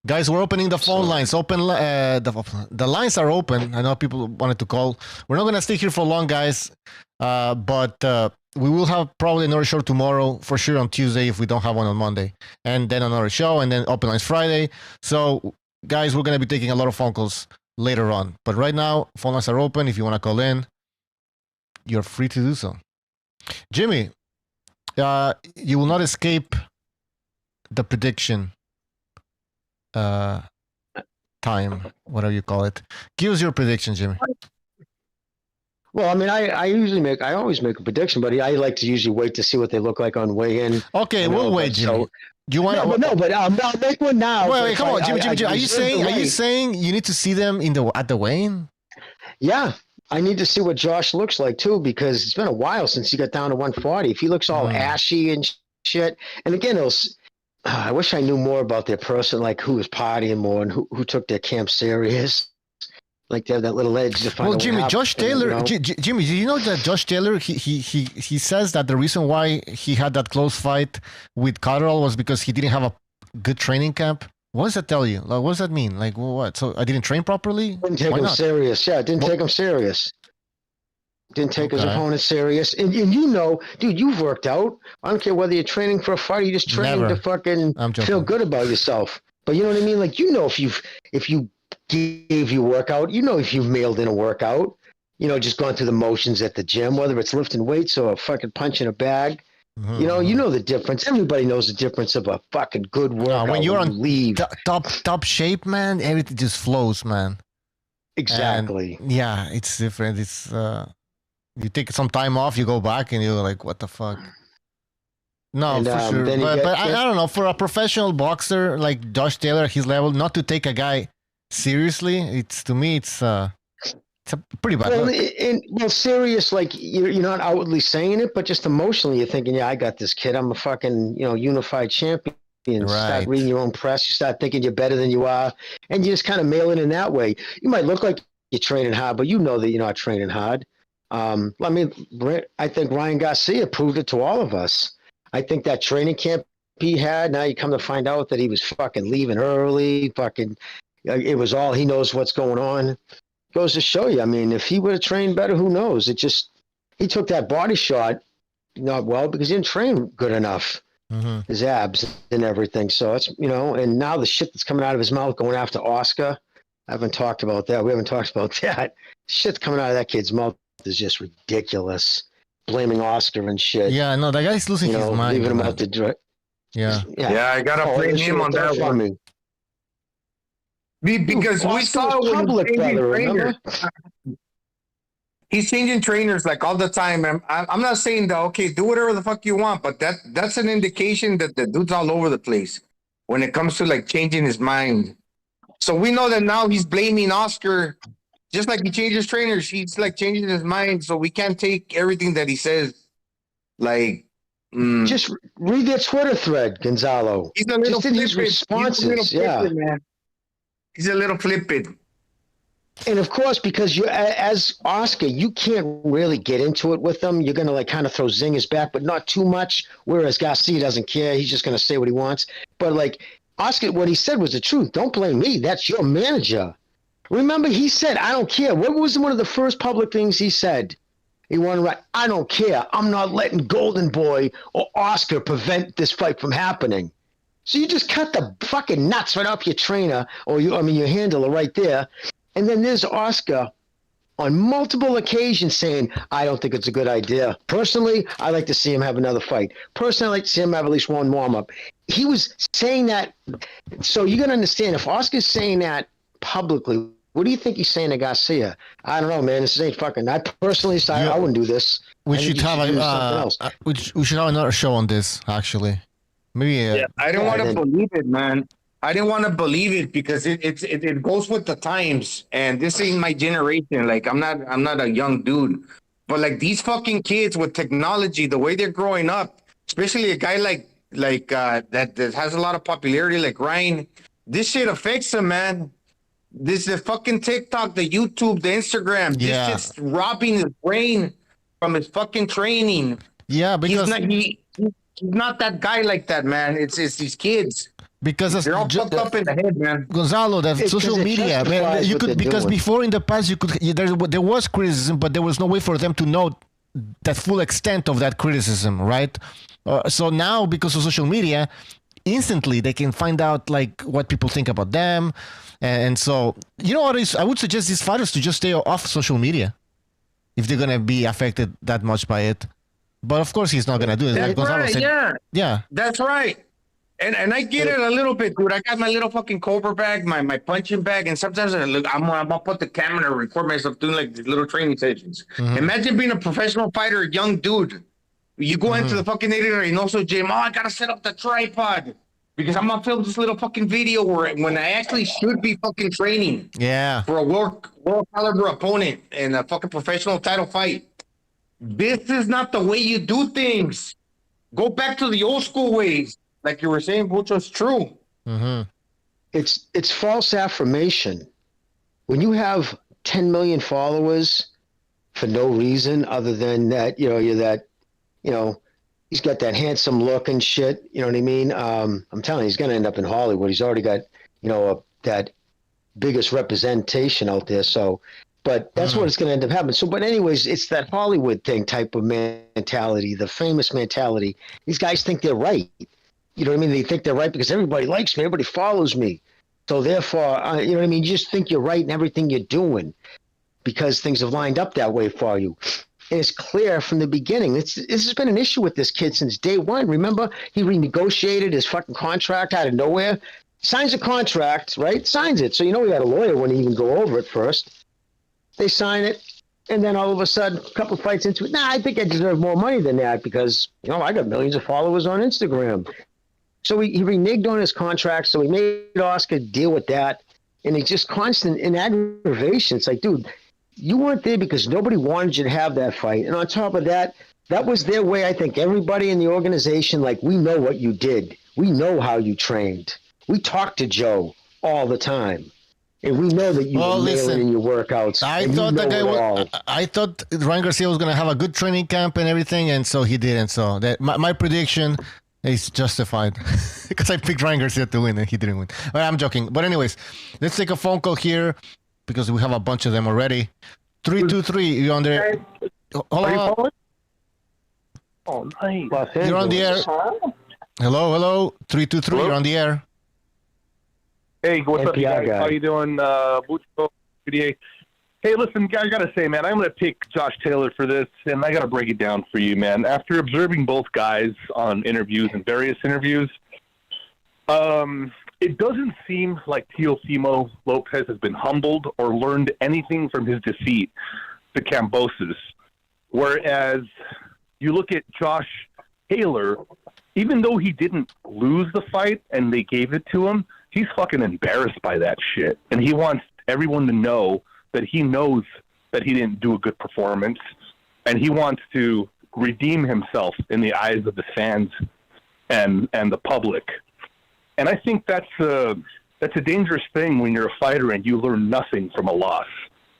Guys, we're opening the phone lines. The lines are open. I know people wanted to call. We're not going to stay here for long, guys. But we will have probably another show tomorrow, for sure on Tuesday if we don't have one on Monday. And then another show, and then open lines Friday. So, guys, we're going to be taking a lot of phone calls later on. But right now, phone lines are open. If you want to call in, you're free to do so. Jimmy, you will not escape the prediction time, whatever you call it. Give us your prediction, Jimmy. Well, I mean, I always make a prediction, but I like to usually wait to see what they look like on weigh-in. Okay, we'll wait, Jimmy. So, do you want I'll make one now. Wait, come on, Jimmy. Are you saying you need to see them at the weigh-in? Yeah, I need to see what Josh looks like too, because it's been a while since he got down to 140. If he looks all ashy and shit, and again, I wish I knew more about their person, like who was partying more and who took their camp serious. Like they have that little edge to find. Well, Jimmy, Josh Taylor, Jimmy, do you know that Josh Taylor? He says that the reason why he had that close fight with Cotterell was because he didn't have a good training camp. What does that tell you? Like, what does that mean? Like, what? So I didn't train properly? Didn't take him serious. Yeah, didn't take him serious. Didn't take his opponent serious. And dude, you've worked out. I don't care whether you're training for a fight or you're just training to fucking feel good about yourself. But you know what I mean? Like, if you gave you a workout, if you've mailed in a workout, just gone through the motions at the gym, whether it's lifting weights or fucking punching a bag. Mm-hmm. You know the difference. Everybody knows the difference of a fucking good workout. When you're on top shape, man, everything just flows, man. Exactly. And it's different. It's you take some time off, you go back, and you're like, what the fuck? No, for sure. But I don't know. For a professional boxer like Josh Taylor, his level, not to take a guy seriously, it's a pretty bad. Well, serious, like you're not outwardly saying it, but just emotionally, you're thinking, yeah, I got this kid. I'm a fucking unified champion. Right. Start reading your own press. You start thinking you're better than you are, and you just kind of mail it in that way. You might look like you're training hard, but you know that you're not training hard. I think Ryan Garcia proved it to all of us. I think that training camp he had, now you come to find out that he was fucking leaving early, it was all he knows what's going on. Goes to show you. I mean, if he would have trained better, who knows? He took that body shot not well because he didn't train good enough. Mm-hmm. His abs and everything. So it's, and now the shit that's coming out of his mouth going after Oscar. I haven't talked about that. We haven't talked about that. Shit coming out of that kid's mouth is just ridiculous. Blaming Oscar and shit. Yeah, no, that guy's losing his mind. Leaving him out to Yeah, I gotta blame him on that one. Because we Oscar saw was when public, he's changing brother, remember? trainers. He's changing trainers like all the time. And I'm not saying that, okay, do whatever the fuck you want, but that's an indication that the dude's all over the place when it comes to like changing his mind. So we know that now he's blaming Oscar, just like he changes trainers. He's like changing his mind. So we can't take everything that he says. Like, Just read their Twitter thread, Gonzalo. he's a little Just in his flippant. responses, Man. He's a little flippant. And of course, because you, as Oscar, you can't really get into it with them. You're going to like kind of throw zingers back, but not too much. Whereas Garcia doesn't care. He's just going to say what he wants. But like Oscar, what he said was the truth. Don't blame me. That's your manager. Remember, he said, I don't care. What was one of the first public things he said? He wanted to write, I don't care. I'm not letting Golden Boy or Oscar prevent this fight from happening. So you just cut the fucking nuts right off your trainer or your handler right there. And then there's Oscar on multiple occasions saying, I don't think it's a good idea. Personally, I'd like to see him have another fight. Personally, I'd like to see him have at least one warm-up. He was saying that. So you got to understand, if Oscar's saying that publicly, what do you think he's saying to Garcia? I don't know, man. This ain't fucking. I personally, I wouldn't do this. We should have another show on this, actually. Maybe. I don't want to believe it, man. I didn't want to believe it because it goes with the times, and this ain't my generation. Like I'm not a young dude, but like these fucking kids with technology, the way they're growing up, especially a guy like that has a lot of popularity, like Ryan. This shit affects him, man. This is fucking TikTok, the YouTube, the Instagram. Yeah. This shit's robbing his brain from his fucking training. Yeah, because he's not that guy like that, man. It's these kids. Because they're all fucked up in the head, man. Gonzalo, that social media, man, you could, because doing. before in the past there was criticism, but there was no way for them to know that full extent of that criticism, right? So now, because of social media, instantly they can find out like what people think about them, and so you know what is? I would suggest these fighters to just stay off social media if they're gonna be affected that much by it. But of course, he's not gonna do it. That's Like Gonzalo right. said, yeah, That's right. And I get it a little bit, dude. I got my little fucking Cobra bag, my punching bag, and sometimes I'm gonna put the camera and record myself doing like these little training sessions. Imagine being a professional fighter, a young dude. You go into the fucking Reynoso gym. Oh, I gotta set up the tripod because I'm gonna film this little fucking video when I actually should be fucking training. yeah. For a world caliber opponent in a fucking professional title fight. This is not the way you do things. Go back to the old school ways. Like you were saying, Bucho, it's true. It's false affirmation. When you have 10 million followers for no reason other than that, you're that, he's got that handsome look and shit. You know what I mean? I'm telling you, he's going to end up in Hollywood. He's already got, that biggest representation out there. So, but that's what it's going to end up happening. So, but anyways, it's that Hollywood thing type of mentality, the famous mentality. These guys think they're right. You know what I mean? They think they're right because everybody likes me, everybody follows me. So therefore, you know what I mean? You just think you're right in everything you're doing because things have lined up that way for you. And it's clear from the beginning. This has been an issue with this kid since day one. Remember, he renegotiated his fucking contract out of nowhere. Signs a contract, right? Signs it. So he had a lawyer when he even go over it first. They sign it. And then all of a sudden, a couple of fights into it, I think I deserve more money than that because, I got millions of followers on Instagram. So he reneged on his contract, so he made Oscar deal with that. And he's just constant in aggravation. It's like, dude, you weren't there because nobody wanted you to have that fight. And on top of that, that was their way. I think everybody in the organization, like, we know what you did. We know how you trained. We talk to Joe all the time. And we know that you were nailing in your workouts. I thought Ryan Garcia was going to have a good training camp and everything, and so he didn't. So my prediction is justified because I picked Ryan Garcia to win and he didn't win. But I'm joking. But anyways, let's take a phone call here because we have a bunch of them already. 323, you're on there. Hello. Oh, nice. You're on the air. Hello. 323, you're on the air. Hey, what's up, you guys? guy. How you doing, Bucho, PDA? Hey, listen, I got to say, man, I'm going to pick Josh Taylor for this, and I got to break it down for you, man. After observing both guys on interviews and various interviews, It doesn't seem like Teofimo Lopez has been humbled or learned anything from his defeat to Kambosos. Whereas you look at Josh Taylor, even though he didn't lose the fight and they gave it to him, he's fucking embarrassed by that shit. And he wants everyone to know that he knows that he didn't do a good performance. And he wants to redeem himself in the eyes of the fans and the public. And I think that's a dangerous thing when you're a fighter and you learn nothing from a loss.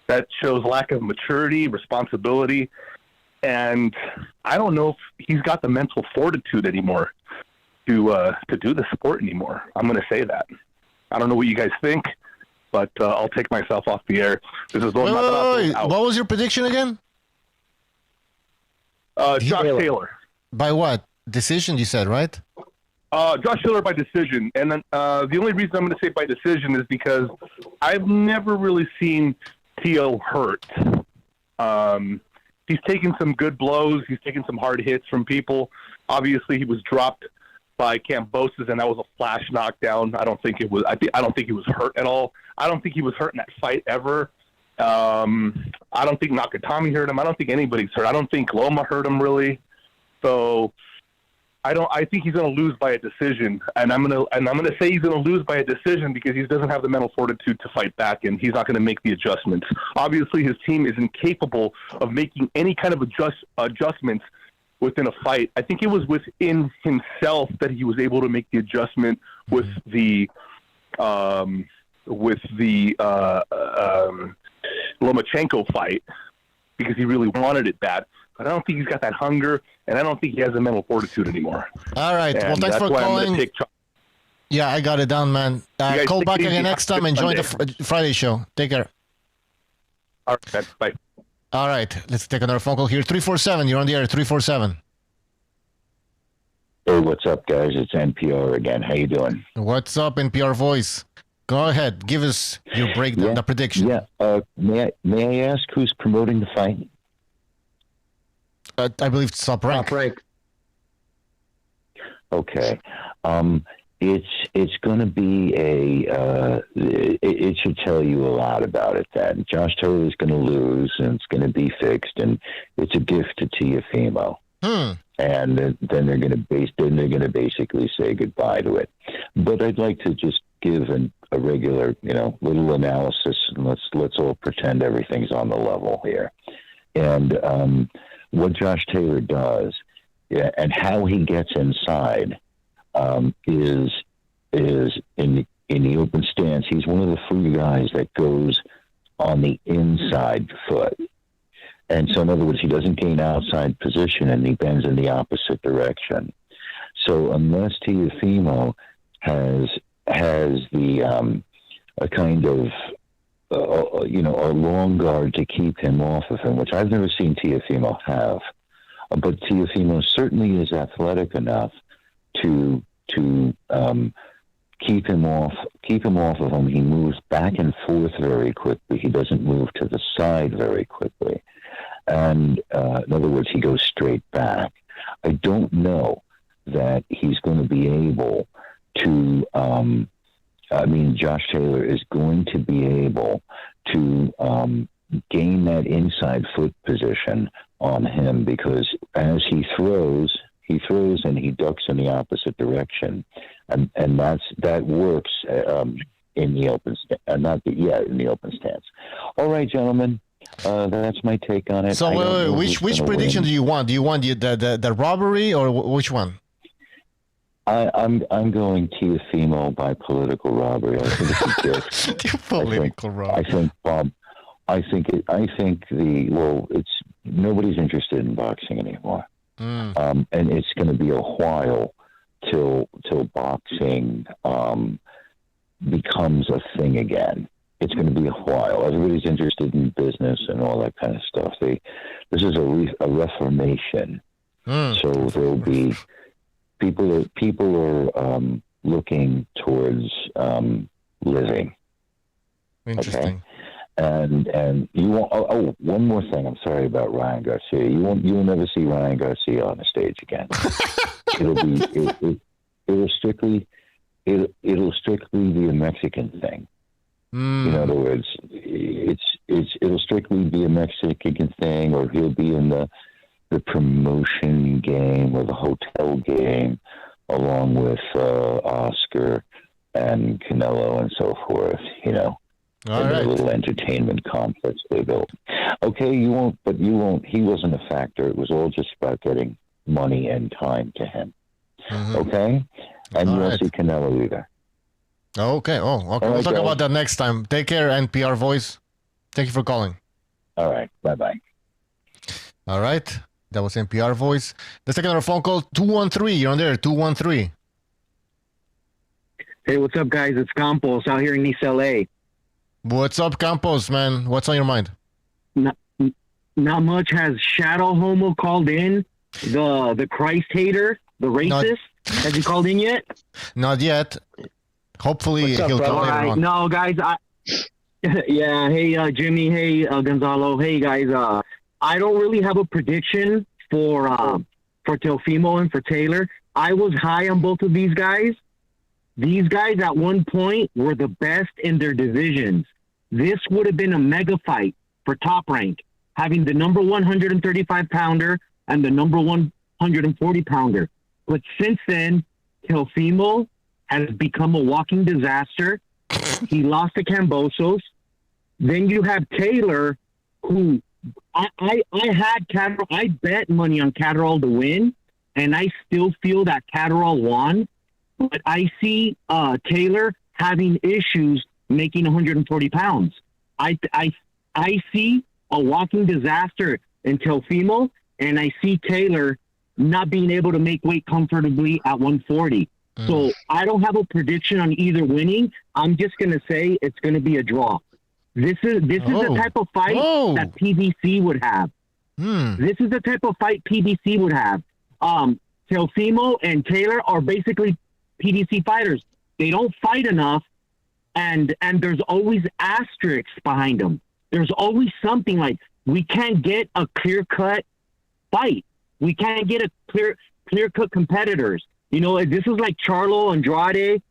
That shows lack of maturity, responsibility, and I don't know if he's got the mental fortitude anymore to do the sport anymore. I'm going to say that. I don't know what you guys think, but I'll take myself off the air. This is wait. What was your prediction again? Josh Taylor. By what? Decision, you said, right? Josh Taylor by decision. And then the only reason I'm going to say by decision is because I've never really seen Teo hurt. He's taken some good blows. He's taken some hard hits from people. Obviously, he was dropped by Kambosos, and that was a flash knockdown. I don't think it was. I don't think he was hurt at all. I don't think he was hurt in that fight ever. I don't think Nakatami hurt him. I don't think anybody's hurt. I don't think Loma hurt him really. So I think he's going to lose by a decision, and I'm going to say he's going to lose by a decision because he doesn't have the mental fortitude to fight back, and he's not going to make the adjustments. Obviously, his team is incapable of making any kind of adjustments within a fight. I think it was within himself that he was able to make the adjustment with the Lomachenko fight because he really wanted it bad. But I don't think he's got that hunger, and I don't think he has the mental fortitude anymore. All right. And well, thanks for calling. Yeah, I got it down, man. Call back again next time and join the Friday show. Take care. All right, bye. All right. Let's take another phone call here. 347. You're on the air. 347. Hey, what's up, guys? It's NPR again. How you doing? What's up, NPR voice? Go ahead. Give us your breakdown, the prediction. Yeah. May I ask who's promoting the fight? I believe it's Top Rank. Top Rank. Okay. It's going to be it should tell you a lot about it then. Josh Taylor is going to lose, and it's going to be fixed, and it's a gift to Teofimo. And then they're going to basically say goodbye to it. But I'd like to just give a regular, little analysis, and let's all pretend everything's on the level here. And what Josh Taylor does, and how he gets inside, is in the open stance. He's one of the few guys that goes on the inside foot, and so in other words, he doesn't gain outside position, and he bends in the opposite direction. So unless Teofimo has the a kind of a long guard to keep him off of him, which I've never seen Teofimo have. But Teofimo certainly is athletic enough to keep him off of him. He moves back and forth very quickly. He doesn't move to the side very quickly. And in other words, he goes straight back. I don't know that he's going to be able to Josh Taylor is going to be able to gain that inside foot position on him, because as he throws and he ducks in the opposite direction, and that works in the open in the open stance. All right, gentlemen, that's my take on it. So which prediction do you want? Do you want the robbery, or which one? I'm going Teofimo by political robbery. I think it's a gift. Political robbery. It's nobody's interested in boxing anymore, and it's going to be a while till boxing becomes a thing again. It's going to be a while. Everybody's interested in business and all that kind of stuff. This is a reformation. So there'll be people are looking towards living. Interesting. Okay? And you won't. One more thing. I'm sorry about Ryan Garcia. You will never see Ryan Garcia on the stage again. It'll it'll strictly be a Mexican thing. In other words, it'll strictly be a Mexican thing, or he'll be in the promotion game or the hotel game along with Oscar and Canelo and so forth, All and right. the little entertainment complex they built. Okay, he wasn't a factor. It was all just about getting money and time to him. Okay? And you won't see Canelo either. Okay. Oh, okay. All We'll right, talk guys. about that next time. Take care, NPR voice. Thank you for calling. All right. Bye-bye. All right. That was NPR voice. Let's take another phone call. 213. You're on there. 213. Hey, what's up, guys? It's Campos out here in East LA. What's up, Campos, man? What's on your mind? Not much. Has Shadow Homo called in? The Christ hater, the racist. Has he called in yet? Not yet. Hopefully he'll call later on. No, guys. Yeah. Hey, Jimmy. Hey, Gonzalo. Hey, guys. I don't really have a prediction for Teofimo and for Taylor. I was high on both of these guys. These guys at one point were the best in their divisions. This would have been a mega fight for Top Rank, having the number 135 pounder and the number 140 pounder. But since then, Teofimo has become a walking disaster. He lost to Cambosos. Then you have Taylor, who I had Catterall. I bet money on Catterall to win, and I still feel that Catterall won. But I see Taylor having issues making 140 pounds. I see a walking disaster in Teofimo, and I see Taylor not being able to make weight comfortably at 140. So I don't have a prediction on either winning. I'm just going to say it's going to be a draw. This is the type of fight that PBC would have. This is the type of fight PBC would have. Teofimo and Taylor are basically PBC fighters. They don't fight enough, and there's always asterisks behind them. There's always something like, we can't get a clear-cut fight. We can't get a clear-cut competitors. This is like Charlo, Andrade.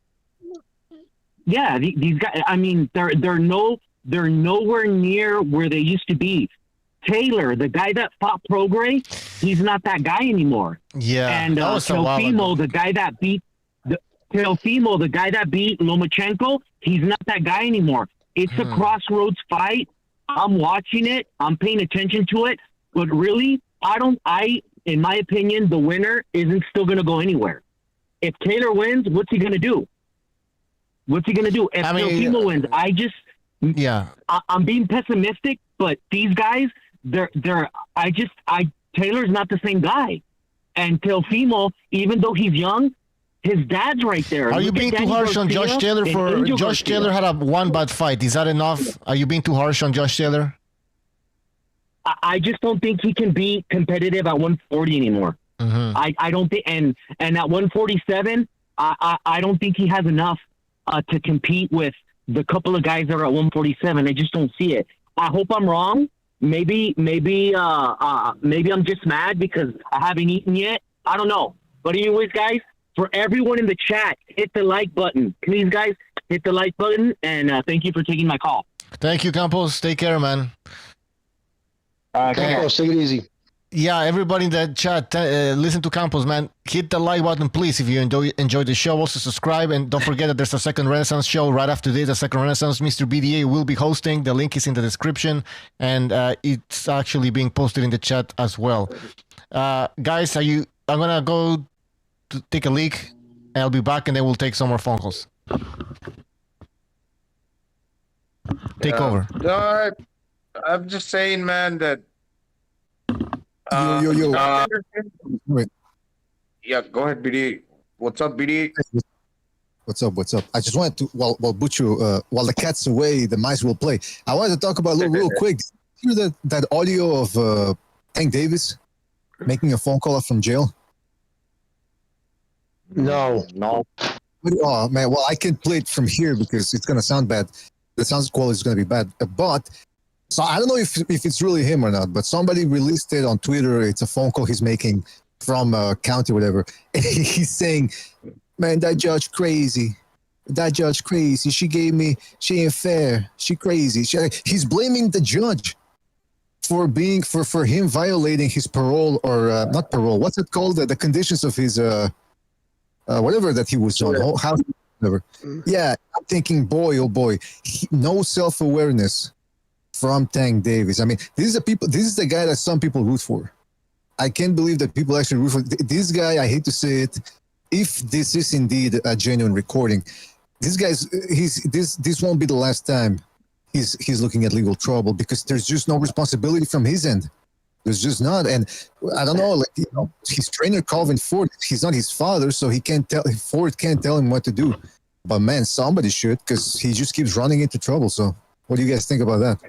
Yeah, these guys. I mean, they're nowhere near where they used to be. Taylor, the guy that fought Prograis, he's not that guy anymore. Yeah, and Teofimo, the guy that beat Teofimo, the guy that beat Lomachenko, he's not that guy anymore. It's a crossroads fight. I'm watching it. I'm paying attention to it. But really, in my opinion, the winner isn't still going to go anywhere. If Taylor wins, what's he going to do? If Teofimo wins, I'm being pessimistic, but these guys, Taylor's not the same guy. And Teofimo, even though he's young, his dad's right there. Are you being too harsh on Josh Taylor? Josh Taylor had one bad fight. Is that enough? Are you being too harsh on Josh Taylor? I just don't think he can be competitive at 140 anymore. I don't think, and at 147, I don't think he has enough to compete with the couple of guys that are at 147. I just don't see it. I hope I'm wrong. Maybe I'm just mad because I haven't eaten yet. I don't know. But anyways, guys, for everyone in the chat, hit the like button. Please, guys, hit the like button, and thank you for taking my call. Thank you, Campos. Take care, man. Campos, take it easy. Yeah, everybody in the chat, listen to Campos, man. Hit the like button, please, if you enjoy the show. Also, subscribe, and don't forget that there's a Second Renaissance show right after this. The Second Renaissance, Mr. BDA will be hosting. The link is in the description, and it's actually being posted in the chat as well. Guys, I'm gonna go to take a leak, and I'll be back, and then we'll take some more phone calls. Take over. No, I'm just saying, man, that. Wait. Yeah, go ahead, BD. What's up, BD? What's up? I just wanted to, while Butcher, while the cat's away, the mice will play. I wanted to talk about real quick. Did you hear that audio of Tank Davis making a phone call from jail? No. Oh man, well I can't play it from here because it's gonna sound bad. The sound quality is gonna be bad. But so I don't know if it's really him or not. But somebody released it on Twitter. It's a phone call he's making from county, whatever. He's saying, man, that judge crazy. That judge crazy. She ain't fair. She crazy. He's blaming the judge for him violating his parole or not parole. What's it called? The conditions of his whatever that he was on. Whatever. Yeah, I'm thinking, boy, oh boy, no self-awareness from Tank Davis. I mean, this is the guy that some people root for. I can't believe that people actually root for this guy. I hate to say it. If this is indeed a genuine recording, this won't be the last time he's looking at legal trouble, because there's just no responsibility from his end. There's just not. And I don't know, his trainer Calvin Ford, he's not his father, so Ford can't tell him what to do. But man, somebody should, because he just keeps running into trouble. So what do you guys think about that?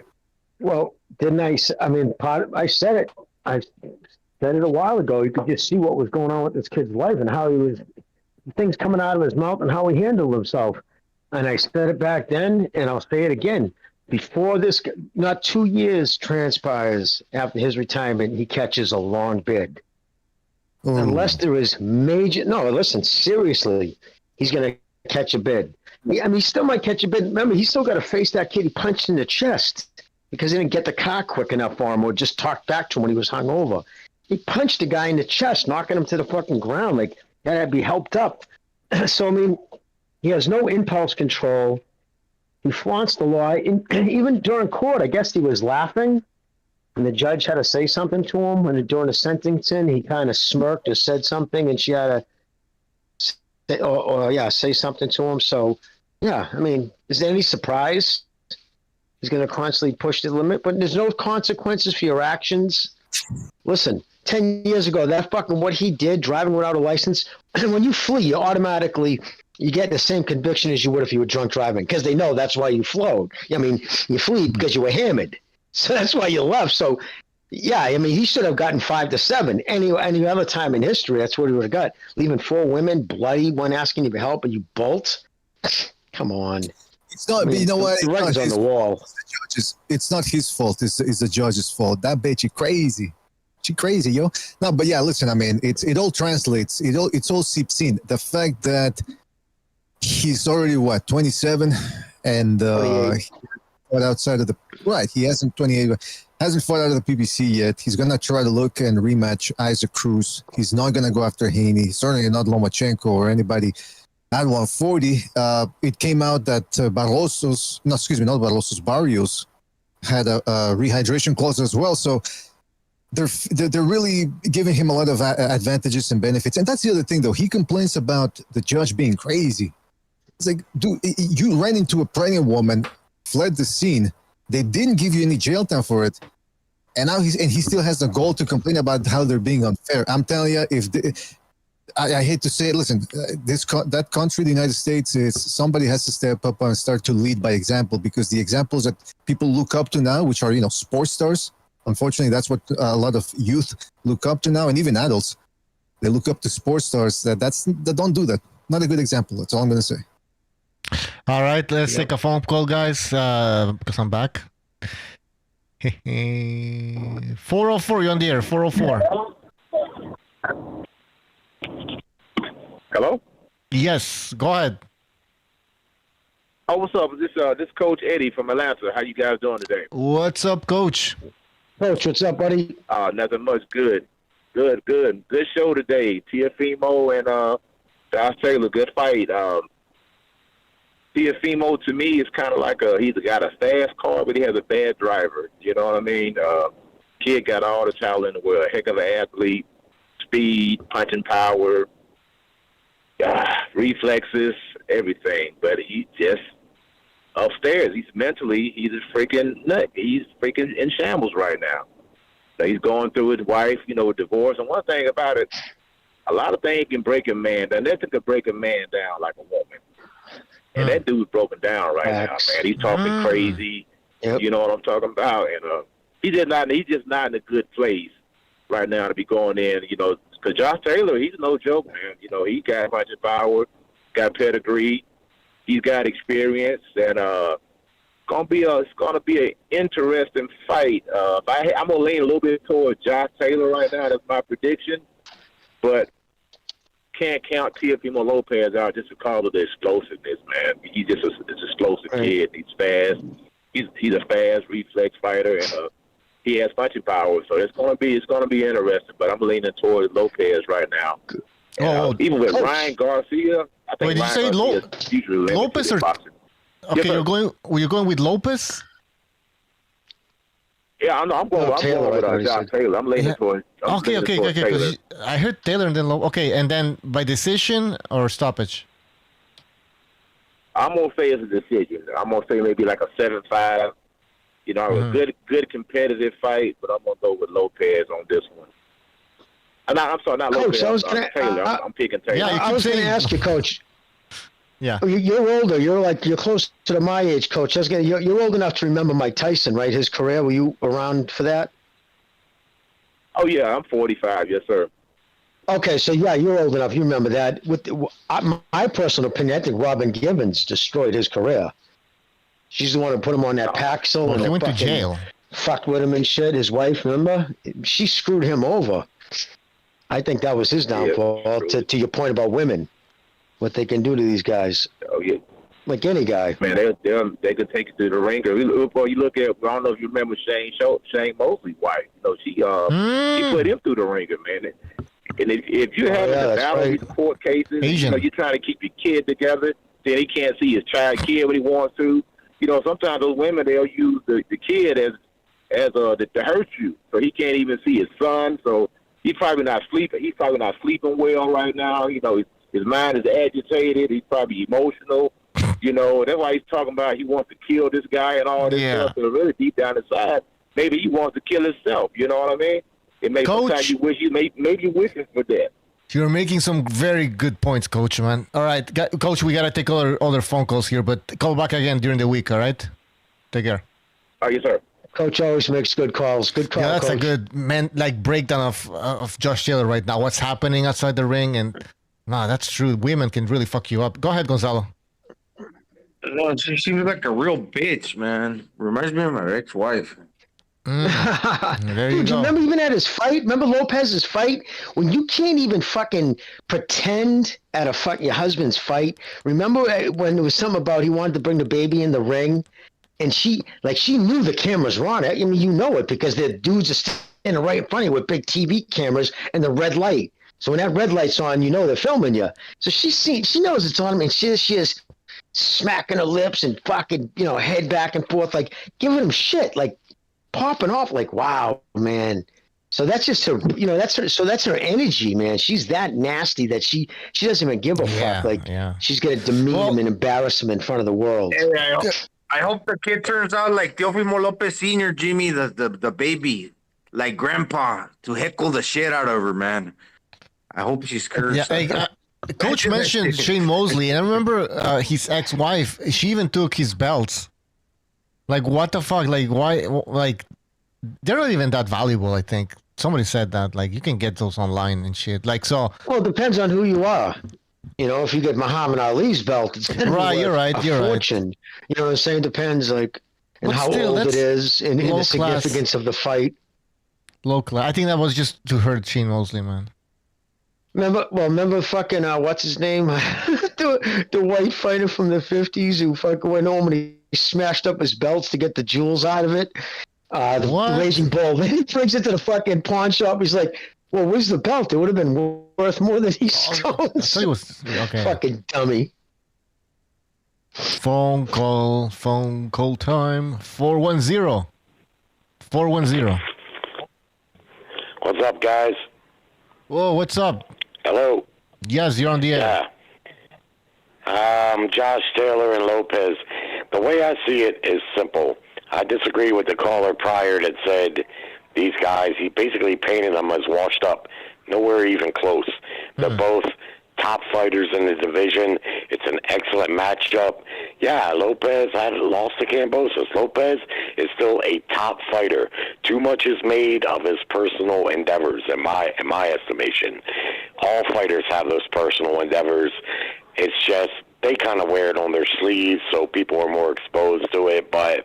Well, didn't I? I mean, I said it. I said it a while ago. You could just see what was going on with this kid's life and how he was, things coming out of his mouth and how he handled himself. And I said it back then, and I'll say it again. Before this, not 2 years transpires after his retirement, he catches a long bid. Unless there is major, no, listen, seriously, he's going to catch a bid. I mean, he still might catch a bid. Remember, he's still got to face that kid he punched in the chest because he didn't get the car quick enough for him or just talked back to him when he was hungover. He punched a guy in the chest, knocking him to the fucking ground. Like, that had to be helped up. So, I mean, he has no impulse control. He flaunts the law. Even during court, I guess he was laughing, and the judge had to say something to him. And during the sentencing, he kind of smirked or said something, and she had to say something to him. So, yeah, I mean, is there any surprise? He's going to constantly push the limit, but there's no consequences for your actions. Listen, 10 years ago, that fucking what he did, driving without a license, when you flee, you get the same conviction as you would if you were drunk driving, because they know that's why you flowed. I mean, you flee because you were hammered. So that's why you left. So, yeah, I mean, he should have gotten 5 to 7. Any other time in history, that's what he would have got. Leaving 4 women, bloody, one asking you for help, and you bolt? Come on. It's not, you know what? The writing's on the wall. It's not his fault. It's the judge's fault. That bitch, she crazy. She crazy, yo. No, but yeah, listen, I mean, it all translates. It's all seeps in. The fact that he's already, 27? And fought outside of the... Right, he hasn't 28... Hasn't fought out of the PBC yet. He's going to try to look and rematch Isaac Cruz. He's not going to go after Haney. Certainly not Lomachenko or anybody at 140. It came out that Barrios had a rehydration clause as well. So they're really giving him a lot of advantages and benefits. And that's the other thing, though. He complains about the judge being crazy. It's like, dude, you ran into a pregnant woman, fled the scene. They didn't give you any jail time for it, and now he still has the goal to complain about how they're being unfair. I'm telling you, I hate to say it, listen, that country, the United States, is somebody has to step up and start to lead by example, because the examples that people look up to now, which are sports stars, unfortunately, that's what a lot of youth look up to now, and even adults, they look up to sports stars that don't do that. Not a good example. That's all I'm going to say. All right, let's take a phone call, guys, because I'm back. 404, you're on the air, 404. Hello? Yes, go ahead. Oh, what's up? This Coach Eddie from Atlanta. How you guys doing today? What's up, Coach? Coach, what's up, buddy? Nothing much. Good show today. Teofimo and Josh Taylor, good fight. Teofimo, to me, is kind of like he's got a fast car, but he has a bad driver. You know what I mean? Kid got all the talent in the world. Heck of an athlete, speed, punching power, reflexes, everything. But he just upstairs. He's a freaking nut. He's freaking in shambles right now. So he's going through his wife, a divorce. And one thing about it, a lot of things can break a man down. Nothing can break a man down like a woman. And that dude's broken down right now, man. He's talking crazy. Yep. You know what I'm talking about? And he's just not in a good place right now to be going in, because Josh Taylor, he's no joke, man. He got punching power, got pedigree, he's got experience, and it's gonna be an interesting fight. I'm gonna lean a little bit towards Josh Taylor right now. That's my prediction. But can't count Teofimo Lopez out just because of the explosiveness, man. He's just an explosive kid. He's fast. He's a fast reflex fighter, and he has punching power. So it's gonna be interesting. But I'm leaning towards Lopez right now. Even with Ryan Garcia, I think did you say Lopez or okay? Yes, You're going with Lopez? Yeah, I'm going with Josh Taylor. I'm leaning towards. Okay. Taylor. I heard Taylor and then okay, and then by decision or stoppage. I'm gonna say it's a decision. I'm gonna say maybe like a 7-5. You know, a good competitive fight, but I'm gonna go with Lopez on this one. I'm sorry, not Coach, Lopez. Taylor. I'm picking Taylor. Yeah, I was going to ask you, Coach. Yeah. You're older. You're close to my age, Coach. You're old enough to remember Mike Tyson, right? His career. Were you around for that? Oh yeah, I'm 45. Yes, sir. Okay, so yeah, you're old enough. You remember that. My personal opinion, I think Robin Givens destroyed his career. She's the one who put him on that Paxil and he went to jail. Fucked with him and shit. His wife, remember? She screwed him over. I think that was his downfall. To your point about women, what they can do to these guys. Oh yeah, like any guy. Man, they could take it to the ringer. You look at, I don't know if you remember Shane Mosley's wife. You know, she put him through the ringer, man. And if you're having a battle with court cases, you know, you're trying to keep your kid together. Then he can't see his kid when he wants to. You know, sometimes those women, they'll use the kid as to hurt you, so he can't even see his son. So he's probably not sleeping. He's probably not sleeping well right now. You know, his mind is agitated. He's probably emotional. You know, that's why he's talking about he wants to kill this guy and all this stuff. So really deep down inside, maybe he wants to kill himself. You know what I mean? It may sometimes you wish maybe you wishing for that. You're making some very good points, Coach, man. All right, Coach, we got to take other phone calls here, but call back again during the week, all right? Take care. Oh, yes, sir. Coach always makes good calls. Good call, yeah, that's Coach. a good breakdown of Josh Taylor right now. What's happening outside the ring, and that's true. Women can really fuck you up. Go ahead, Gonzalo. No, she seems like a real bitch, man. Reminds me of my ex-wife. There you Dude, go. remember even at his fight? Remember Lopez's fight? When you can't even fucking pretend at your husband's fight? Remember when there was something about he wanted to bring the baby in the ring? And she knew the cameras were on it. I mean, you know it because the dudes are standing right in front of you with big TV cameras and the red light. So when that red light's on, you know they're filming you. So she knows it's on him, and she is smacking her lips and fucking, head back and forth, like giving him shit, like popping off, like, wow, man. So that's just her, that's her energy, man. She's that nasty that she doesn't even give a fuck. Like, she's going to demean him and embarrass him in front of the world. Hey, I hope the kid turns out like Teofimo Lopez Sr., Jimmy, the baby, like grandpa, to heckle the shit out of her, man. I hope she's cursed. Yeah, Coach mentioned Shane Mosley, and I remember his ex-wife, she even took his belts. Like, what the fuck? Like, why? Like, they're not even that valuable, I think. Somebody said that. Like, you can get those online and shit. Like, so. Well, it depends on who you are. If you get Muhammad Ali's belt, it's going to be a fortune. You know what I'm saying? Depends, like, and how old it is, and the significance of the fight. Low class. I think that was just to hurt Shane Mosley, man. Remember fucking, what's his name? the white fighter from the 50s who fucking went home and he smashed up his belts to get the jewels out of it. The Raging Bull. Then he brings it to the fucking pawn shop. He's like, well, where's the belt? It would have been worth more than these stones. I thought it was, okay. Fucking dummy. Phone call time. 410. 410. What's up, guys? Whoa, what's up? Hello. Yes, you're on the air. Josh Taylor and Lopez. The way I see it is simple. I disagree with the caller prior that said these guys, he basically painted them as washed up. Nowhere even close. They're both top fighters in the division. It's an excellent matchup. Yeah, Lopez had lost to Kambosos. Lopez is still a top fighter. Too much is made of his personal endeavors, in my estimation. All fighters have those personal endeavors. It's just they kind of wear it on their sleeves so people are more exposed to it, but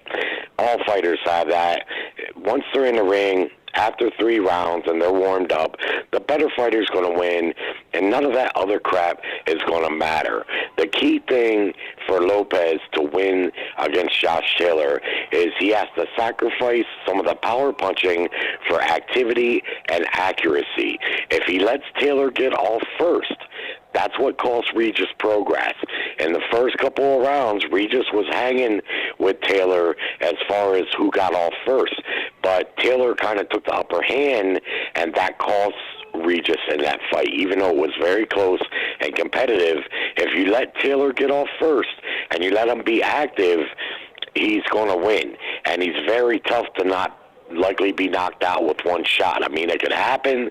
all fighters have that. Once they're in the ring, after 3 rounds and they're warmed up, the better fighter's going to win, and none of that other crap is going to matter. The key thing for Lopez to win against Josh Taylor is he has to sacrifice some of the power punching for activity and accuracy. If he lets Taylor get off first, that's what cost Regis progress. In the first couple of rounds, Regis was hanging with Taylor as far as who got off first. But Taylor kind of took the upper hand, and that cost Regis in that fight, even though it was very close and competitive. If you let Taylor get off first and you let him be active, he's going to win. And he's very tough to not likely be knocked out with one shot. I mean, it could happen,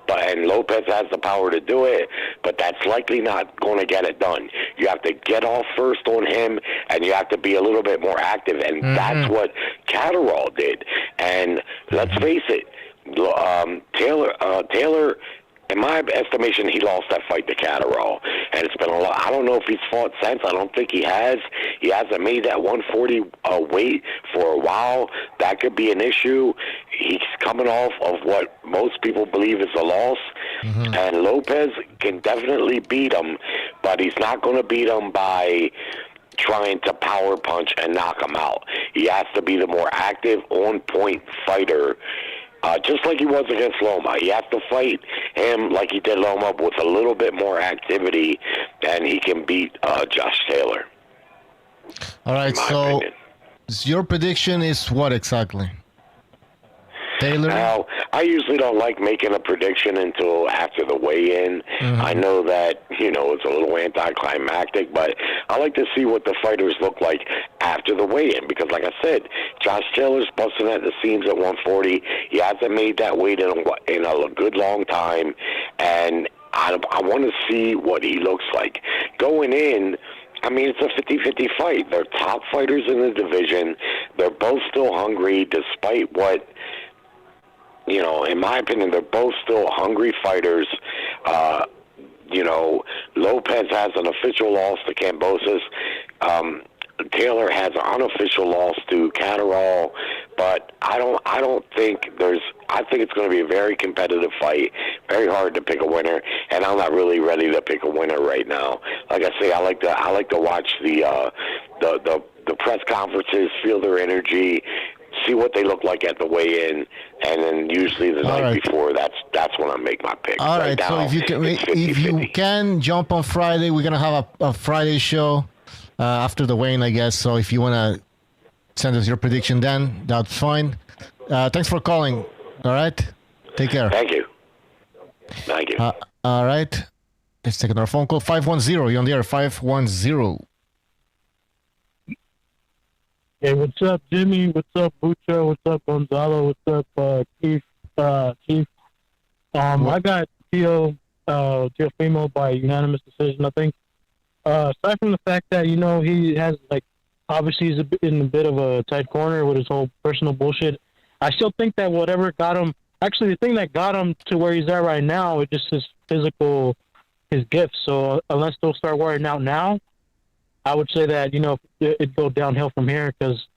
and Lopez has the power to do it, but that's likely not going to get it done. You have to get off first on him, and you have to be a little bit more active, and that's what Catterall did. And let's face it, Taylor, in my estimation, he lost that fight to Catterall, and it's been a lot. I don't know if he's fought since. I don't think he has. He hasn't made that 140 weight for a while. That could be an issue. He's coming off of what most people believe is a loss, and Lopez can definitely beat him, but he's not going to beat him by trying to power punch and knock him out. He has to be the more active, on-point fighter, just like he was against Loma. He has to fight him like he did Loma with a little bit more activity, and he can beat Josh Taylor. All right, so your prediction is what exactly? Taylor? Now, I usually don't like making a prediction until after the weigh-in. I know that, it's a little anticlimactic, but I like to see what the fighters look like after the weigh-in, because like I said, Josh Taylor's busting at the seams at 140. He hasn't made that weight in a good long time, and I want to see what he looks like. Going in, I mean, it's a 50-50 fight. They're top fighters in the division. They're both still hungry, despite what, in my opinion, they're both still hungry fighters. Lopez has an official loss to Kambosos. Taylor has an unofficial loss to Catterall, but I think I think it's going to be a very competitive fight, very hard to pick a winner, and I'm not really ready to pick a winner right now. Like I say, I like to watch the press conferences, feel their energy, see what they look like at the weigh-in, and then usually the night before, that's when I make my pick. All right, so if you can jump on Friday, we're gonna have a Friday show after the weigh-in, I guess. So if you wanna send us your prediction, then that's fine. Thanks for calling. All right, take care. Thank you. Thank you. All right, let's take another phone call. 510. You're on the air. 510. Hey, what's up, Jimmy? What's up, Bucho? What's up, Gonzalo? What's up, Keith? Keith? I got Teofimo by unanimous decision, I think. Aside from the fact that, he has, obviously he's in a bit of a tight corner with his whole personal bullshit, I still think that whatever got him, actually the thing that got him to where he's at right now is just his gifts. So unless they'll start wearing out now, I would say that, it'd go downhill from here because,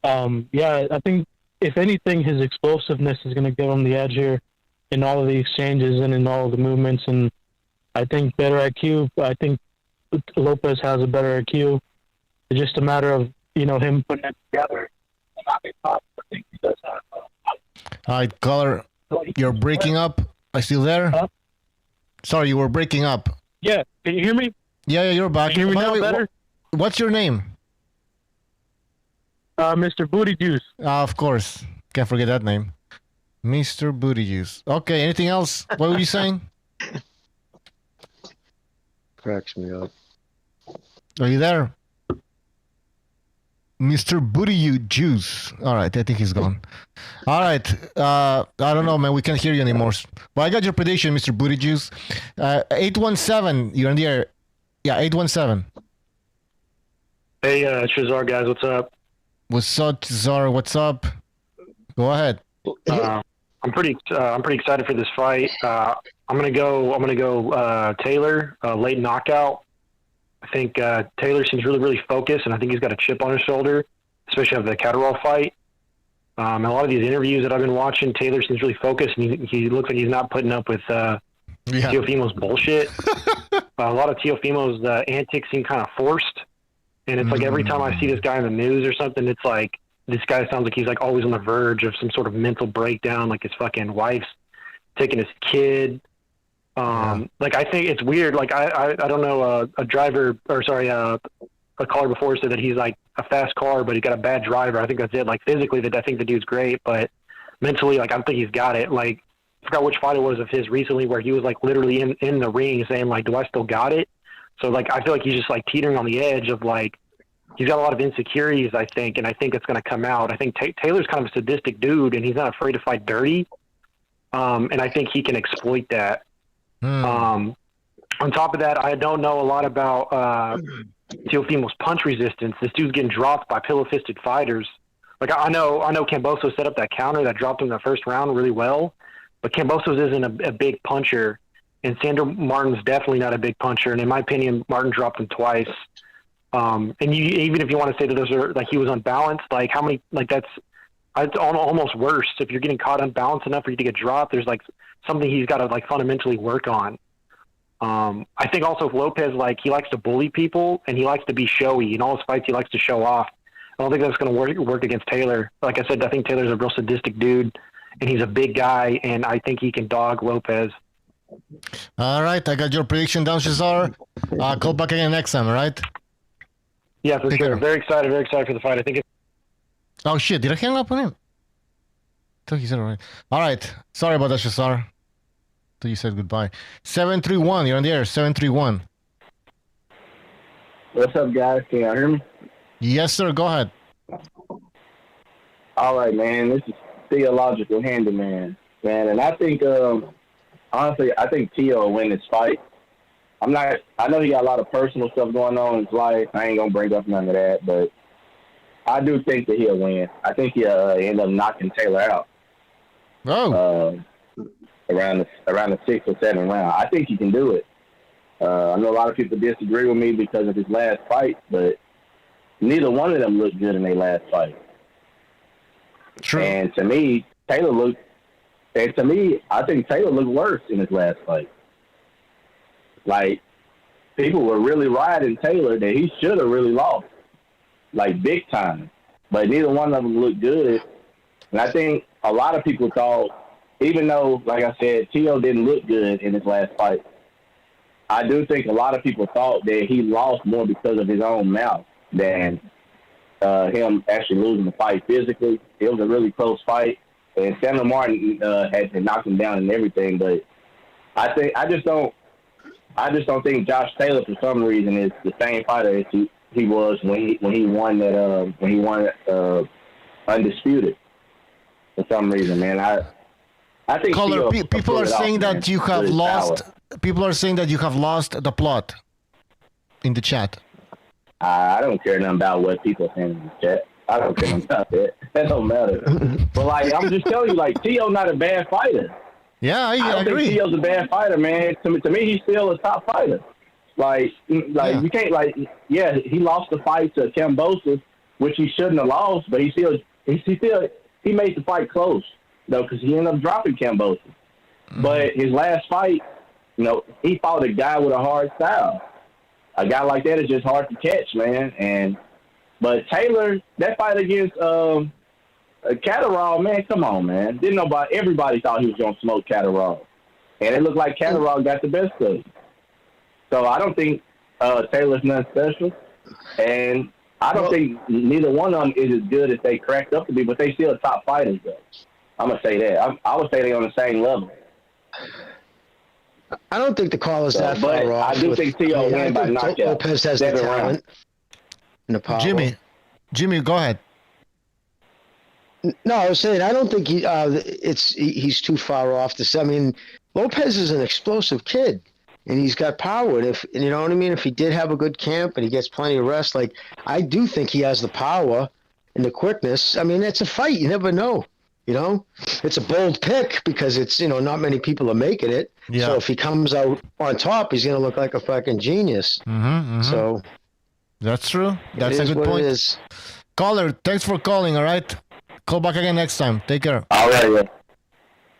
I think if anything, his explosiveness is going to give him the edge here in all of the exchanges and in all of the movements. And I think better IQ. I think Lopez has a better IQ. It's just a matter of, him putting it together. I think he does have. All right, caller, you're breaking up. Are you still there? Sorry, you were breaking up. Yeah, can you hear me? Yeah, you're back. Can you hear me now better? What's your name? Mr. Booty Juice. Of course. Can't forget that name. Mr. Booty Juice. Okay, anything else? What were you saying? Cracks me up. Are you there? Mr. Booty Juice. All right, I think he's gone. All right. I don't know, man. We can't hear you anymore. Well, I got your prediction, Mr. Booty Juice. 817. You're in the air. Yeah, 817. Hey, Shazar guys, what's up? What's up, Shazar? What's up? Go ahead. I'm pretty excited for this fight. I'm gonna go Taylor, late knockout. I think Taylor seems really focused, and I think he's got a chip on his shoulder, especially after the Catterall fight. A lot of these interviews that I've been watching, Taylor seems really focused, and he looks like he's not putting up with Teofimo's bullshit. A lot of Teofimo's antics seem kind of forced, and it's like every time I see this guy in the news or something, it's like this guy sounds like he's like always on the verge of some sort of mental breakdown, like his fucking wife's taking his kid. Like I think it's weird. Like I don't know a caller before said that he's like a fast car, but he got a bad driver. I think that's it. Like physically, I think the dude's great, but mentally, like I don't think he's got it. Like I forgot which fight it was of his recently where he was like literally in the ring saying like, "Do I still got it?" So like I feel like he's just like teetering on the edge of like he's got a lot of insecurities. I think, and I think it's going to come out. I think Taylor's kind of a sadistic dude, and he's not afraid to fight dirty. And I think he can exploit that. On top of that, I don't know a lot about Teofimo's punch resistance. This dude's getting dropped by pillow-fisted fighters. Like I know Kambosos set up that counter that dropped him in the first round really well, but Kambosos isn't a big puncher, and Sandor Martin's definitely not a big puncher. And in my opinion, Martin dropped him twice. And even if you want to say that those are like he was unbalanced, like how many like that's almost worse. If you're getting caught unbalanced enough for you to get dropped, there's like something he's got to like fundamentally work on. I think also Lopez, like he likes to bully people and he likes to be showy. In all his fights, he likes to show off. I don't think that's going to work against Taylor. Like I said, I think Taylor's a real sadistic dude, and he's a big guy, and I think he can dog Lopez. All right, I got your prediction down, Cesar. Call back again next time, all right? Yeah, for sure. Very excited for the fight. I think it's... Oh, shit. Did I hang up on him? I thought he said it right. All right. Sorry about that, Cesar. Thought you said goodbye. 731. You're on the air. 731. What's up, guys? Can y'all hear me? Yes, sir. Go ahead. All right, man. This is Theological Handyman, man. And I think, honestly, I think Teo will win this fight. I know he got a lot of personal stuff going on in his life. I ain't going to bring up none of that, but I do think that he'll win. I think he'll end up knocking Taylor out. Oh. Around the 6th or 7th round. I think he can do it. I know a lot of people disagree with me because of his last fight, but neither one of them looked good in their last fight. True. And to me, I think Taylor looked worse in his last fight. Like, people were really riding Taylor that he should have really lost, like big time. But neither one of them looked good. And I think a lot of people thought, even though, like I said, Teo didn't look good in his last fight, I do think a lot of people thought that he lost more because of his own mouth than him actually losing the fight physically. It was a really close fight, and Sandor Martin had knocked him down and everything. But I just don't think Josh Taylor, for some reason, is the same fighter as he was when he won Undisputed. For some reason, man, I think Caller, people are saying that you have lost. People are saying that you have lost the plot in the chat. I don't care nothing about what people are saying in the chat. I don't care nothing about that. That don't matter. But like, I'm just telling you, like, Teo's not a bad fighter. Yeah, I don't agree. think Teo's a bad fighter, man. To me, he's still a top fighter. Like you can't he lost the fight to Kambosos, which he shouldn't have lost, but he made the fight close, though, because he ended up dropping Kambosos. But his last fight, he fought a guy with a hard style. A guy like that is just hard to catch, man. But Taylor, that fight against Catterall, man, come on, man. Everybody thought he was going to smoke Catterall. And it looked like Catterall got the best of him. So I don't think Taylor's nothing special. And I don't think neither one of them is as good as they cracked up to be, but they still top fighters, though. I'm going to say that. I would say they're on the same level. I don't think the call is that far off. I do think Teo win by knockout. Lopez has the talent. Jimmy, go ahead. No, I was saying I don't think he's too far off. Lopez is an explosive kid, and he's got power. And if you know what I mean, if he did have a good camp and he gets plenty of rest, like I do think he has the power and the quickness. I mean, it's a fight. You never know. It's a bold pick because it's not many people are making it. Yeah. So if he comes out on top, he's gonna look like a fucking genius. So that's true. That's a good point. Caller, thanks for calling. All right. Call back again next time. Take care. All right, yeah.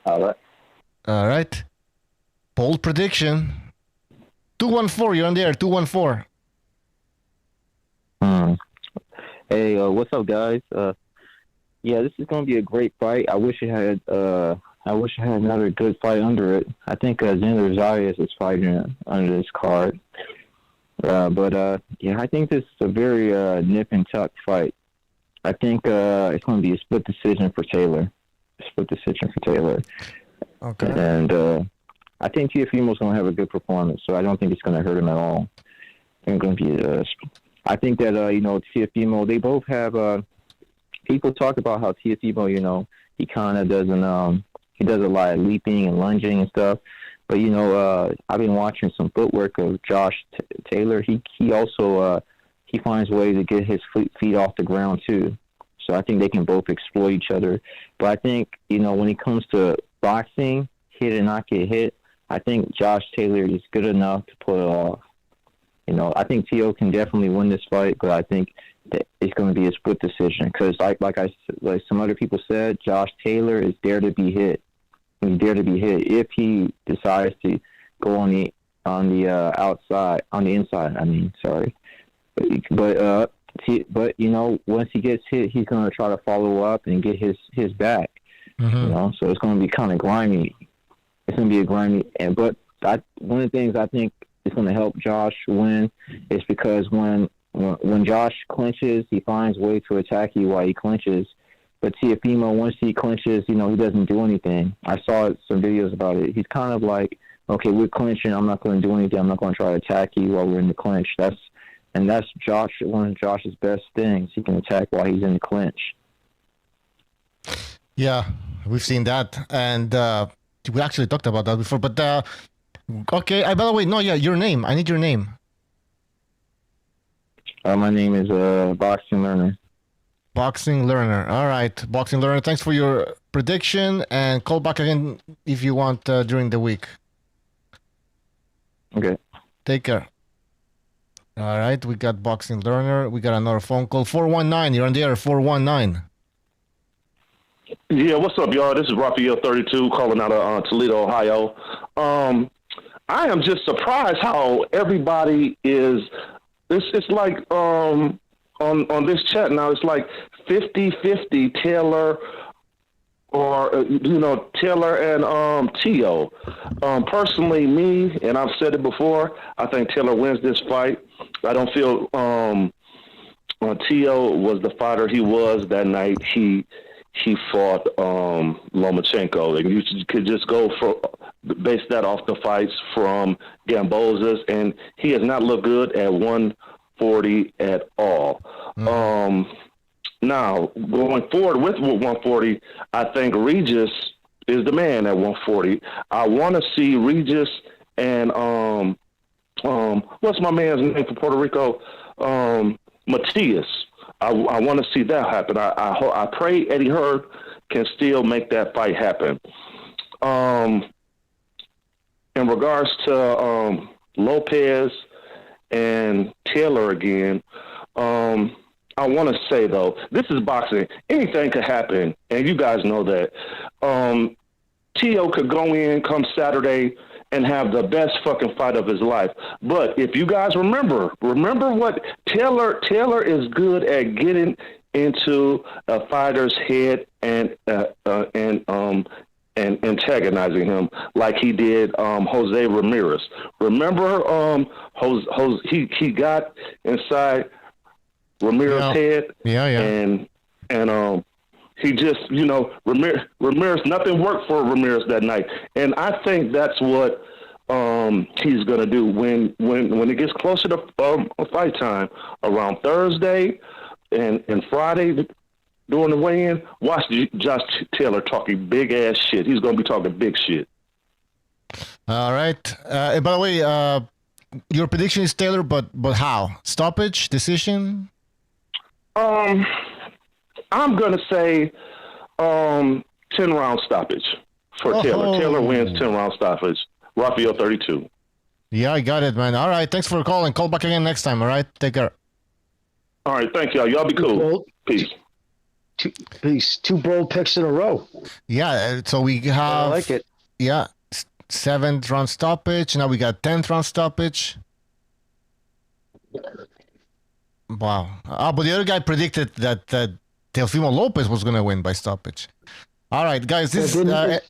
All right. All right. Bold prediction. 214, you're on the air. 214. Hey, what's up, guys? Yeah, this is gonna be a great fight. I wish it had another good fight under it. I think Xander Zayas is fighting under this card. But yeah, I think this is a very nip and tuck fight. I think it's going to be a split decision for Taylor. Okay. And I think Teofimo's going to have a good performance, so I don't think it's going to hurt him at all. I think I think that Teofimo. They both have. People talk about how Teofimo, he kind of doesn't. He does a lot of leaping and lunging and stuff. But I've been watching some footwork of Josh Taylor. He also he finds ways to get his feet off the ground too. So I think they can both exploit each other. But I think when it comes to boxing, hit and not get hit, I think Josh Taylor is good enough to pull it off. I think Teo can definitely win this fight, but I think that it's going to be a split decision because, like some other people said, Josh Taylor is there to be hit. He's there to be hit if he decides to go on the outside, on the inside. I mean, sorry, but once he gets hit, he's going to try to follow up and get his back. Mm-hmm. So it's going to be kind of grimy. It's going to be a grimy, but one of the things I think is going to help Josh win is because when Josh clinches, he finds a way to attack you while he clinches. But Teofimo, once he clinches, he doesn't do anything. I saw some videos about it. He's kind of like, okay, we're clinching. I'm not going to do anything. I'm not going to try to attack you while we're in the clinch. That's Josh. One of Josh's best things. He can attack while he's in the clinch. Yeah, we've seen that, and we actually talked about that before. But okay. By the way, no, yeah, your name. I need your name. My name is Boxing Learner. Boxing Learner. All right, Boxing Learner. Thanks for your prediction, and call back again if you want during the week. Okay. Take care. All right, we got Boxing Learner. We got another phone call. 419. You're on the air. 419. Yeah, what's up, y'all? This is Raphael 32 calling out of Toledo, Ohio. I am just surprised how everybody is. It's like on this chat now, it's like 50-50 Taylor or Taylor and Teo. Personally, me, and I've said it before, I think Taylor wins this fight. I don't feel Teo was the fighter he was that night. He fought Lomachenko, and you could just base that off the fights from Gambozas, and he has not looked good at 140 at all. Now, going forward with 140, I think Regis is the man at 140. I want to see Regis and what's my man's name from Puerto Rico? Matias. I want to see that happen. I pray Eddie Hearn can still make that fight happen. In regards to Lopez and Taylor again, I want to say, though, this is boxing. Anything could happen, and you guys know that. Teo could go in come Saturday and have the best fucking fight of his life. But if you guys remember what Taylor is good at getting into a fighter's head and antagonizing him like he did Jose Ramirez. Remember he got inside Ramirez's head. Yeah. And he just, Ramirez, nothing worked for Ramirez that night. And I think that's what he's going to do when it gets closer to fight time around Thursday and Friday during the weigh-in. Watch Josh Taylor talking big-ass shit. He's going to be talking big shit. All right. And by the way, your prediction is Taylor, but how? Stoppage? Decision? I'm going to say 10-round stoppage for Taylor. Taylor wins 10-round stoppage. Raphael 32. Yeah, I got it, man. All right. Thanks for calling. Call back again next time, all right? Take care. All right. Thank y'all. Y'all be cool. Peace. two bold picks in a row. Yeah, so we have. I like it. Yeah, 7th round stoppage. Now we got 10th round stoppage. Wow. But the other guy predicted that Teofimo Lopez was going to win by stoppage. All right, guys. This we're gonna.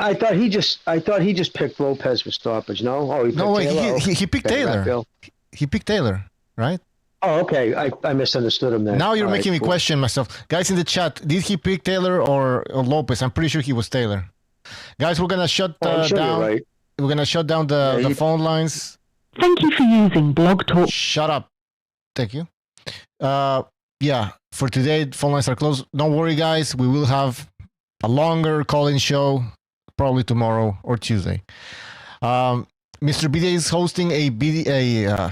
I thought he just picked Lopez for stoppage. No, he picked Taylor. He picked Taylor. He picked Taylor, right? Oh, okay. I misunderstood him then. Now you're making me question myself. Guys in the chat, did he pick Taylor or Lopez? I'm pretty sure he was Taylor. Guys, we're gonna shut down. Right. We're gonna shut down the phone lines. Thank you for using Blog Talk. Shut up. Thank you. Yeah, for today, phone lines are closed. Don't worry, guys. We will have a longer call-in show probably tomorrow or Tuesday. Mr. BDA is hosting a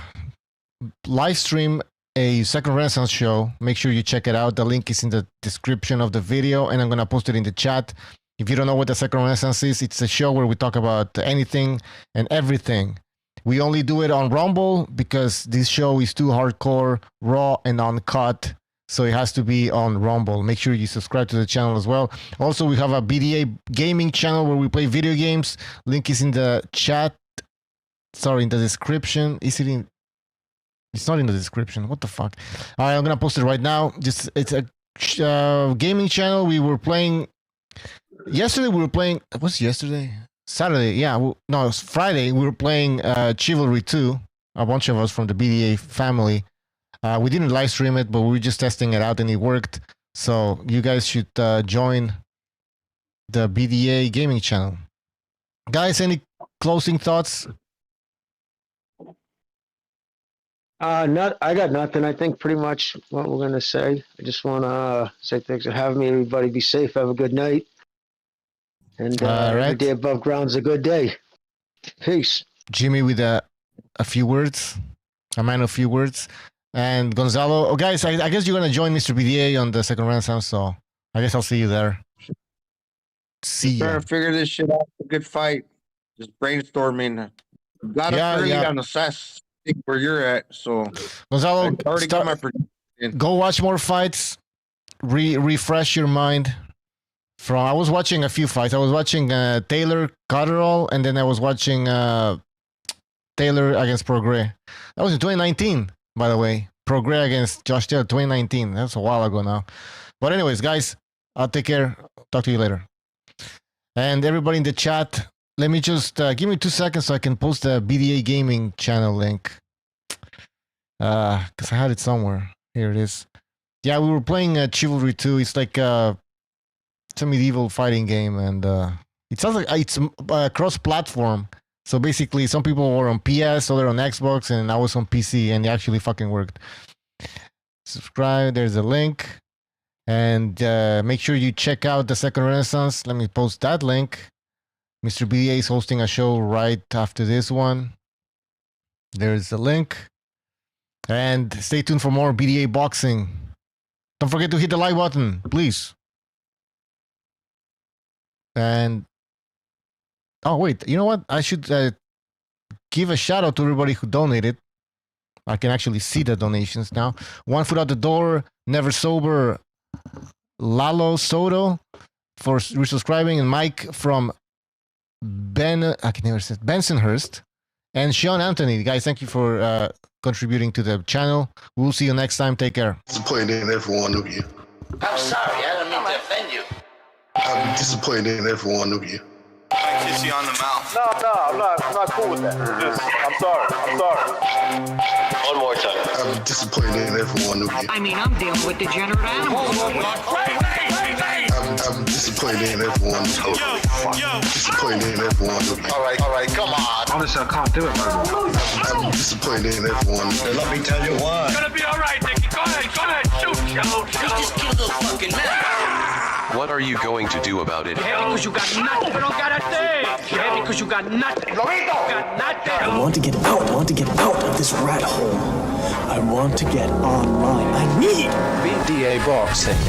live stream, a Second Renaissance show. Make sure you check it out. The link is in the description of the video, and I'm going to post it in the chat. If you don't know what the Second Renaissance is, it's a show where we talk about anything and everything. We only do it on Rumble because this show is too hardcore, raw, and uncut. So it has to be on Rumble. Make sure you subscribe to the channel as well. Also, we have a BDA gaming channel where we play video games. Link is in the chat. Sorry, in the description. Is it in? It's not in the description. What the fuck? All right, I'm gonna post it right now. It's a gaming channel. We were playing yesterday. We were playing. What's yesterday? Saturday. Yeah. No, it was Friday. We were playing Chivalry 2. A bunch of us from the BDA family. We didn't live stream it, but we were just testing it out, and it worked. So you guys should join the BDA gaming channel. Guys, any closing thoughts? I got nothing. I think pretty much what we're gonna say. I just want to say thanks for having me. Everybody be safe. Have a good night. And every day above ground's a good day. Peace. Jimmy with a few words. A man of few words. And Gonzalo. Oh, guys, I guess you're gonna join Mr. BDA on the Second Renaissance, so I guess I'll see you there. See you. Trying to figure this shit out. A good fight. Just brainstorming. Got up early on the SAS. Where you're at, so Gonzalo, already got my prediction. Go watch more fights. Refresh your mind. I was watching a few fights. I was watching Taylor Cotterall, and then I was watching Taylor against Prograis. That was in 2019, by the way. Prograis against Josh Taylor, 2019. That's a while ago now. But anyways, guys, I'll take care. Talk to you later. And everybody in the chat, let me just give me 2 seconds so I can post the BDA gaming channel link. Because I had it somewhere. Here it is. Yeah, we were playing Chivalry 2. It's like it's a medieval fighting game, and it sounds like it's cross-platform. So basically, some people were on PS, other on Xbox, and I was on PC, and it actually fucking worked. Subscribe. There's a link. And make sure you check out the Second Renaissance. Let me post that link. Mr. BDA is hosting a show right after this one. There's the link. And stay tuned for more BDA boxing. Don't forget to hit the like button, please. And oh wait, you know what? I should give a shout out to everybody who donated. I can actually see the donations now. One Foot Out the Door, Never Sober, Lalo Soto for resubscribing, and Mike from Bensonhurst, and Sean Anthony. Guys, thank you for contributing to the channel. We'll see you next time. Take care. Disappointed in every one of you. I'm sorry, I don't mean to offend you. I'm disappointed in every one of you. I kiss you on the mouth. No, I'm not cool with that. I'm sorry. One more time. I'm disappointed in every one of you. I mean, I'm dealing with degenerate animals. I'm disappointed in everyone. Disappointed in everyone. All right, come on. Honestly, I can't do it no more. I'm disappointed in everyone. Let me tell you why. It's gonna be all right, Nicky. Go ahead, shoot. You just killed a fucking man. What are you going to do about it? Yeah, because you got nothing. You don't got a thing. Yeah, because you got nothing. Lobito. Got nothing. I want to get out. I want to get out of this rat hole. I want to get online. I need BDA boxing.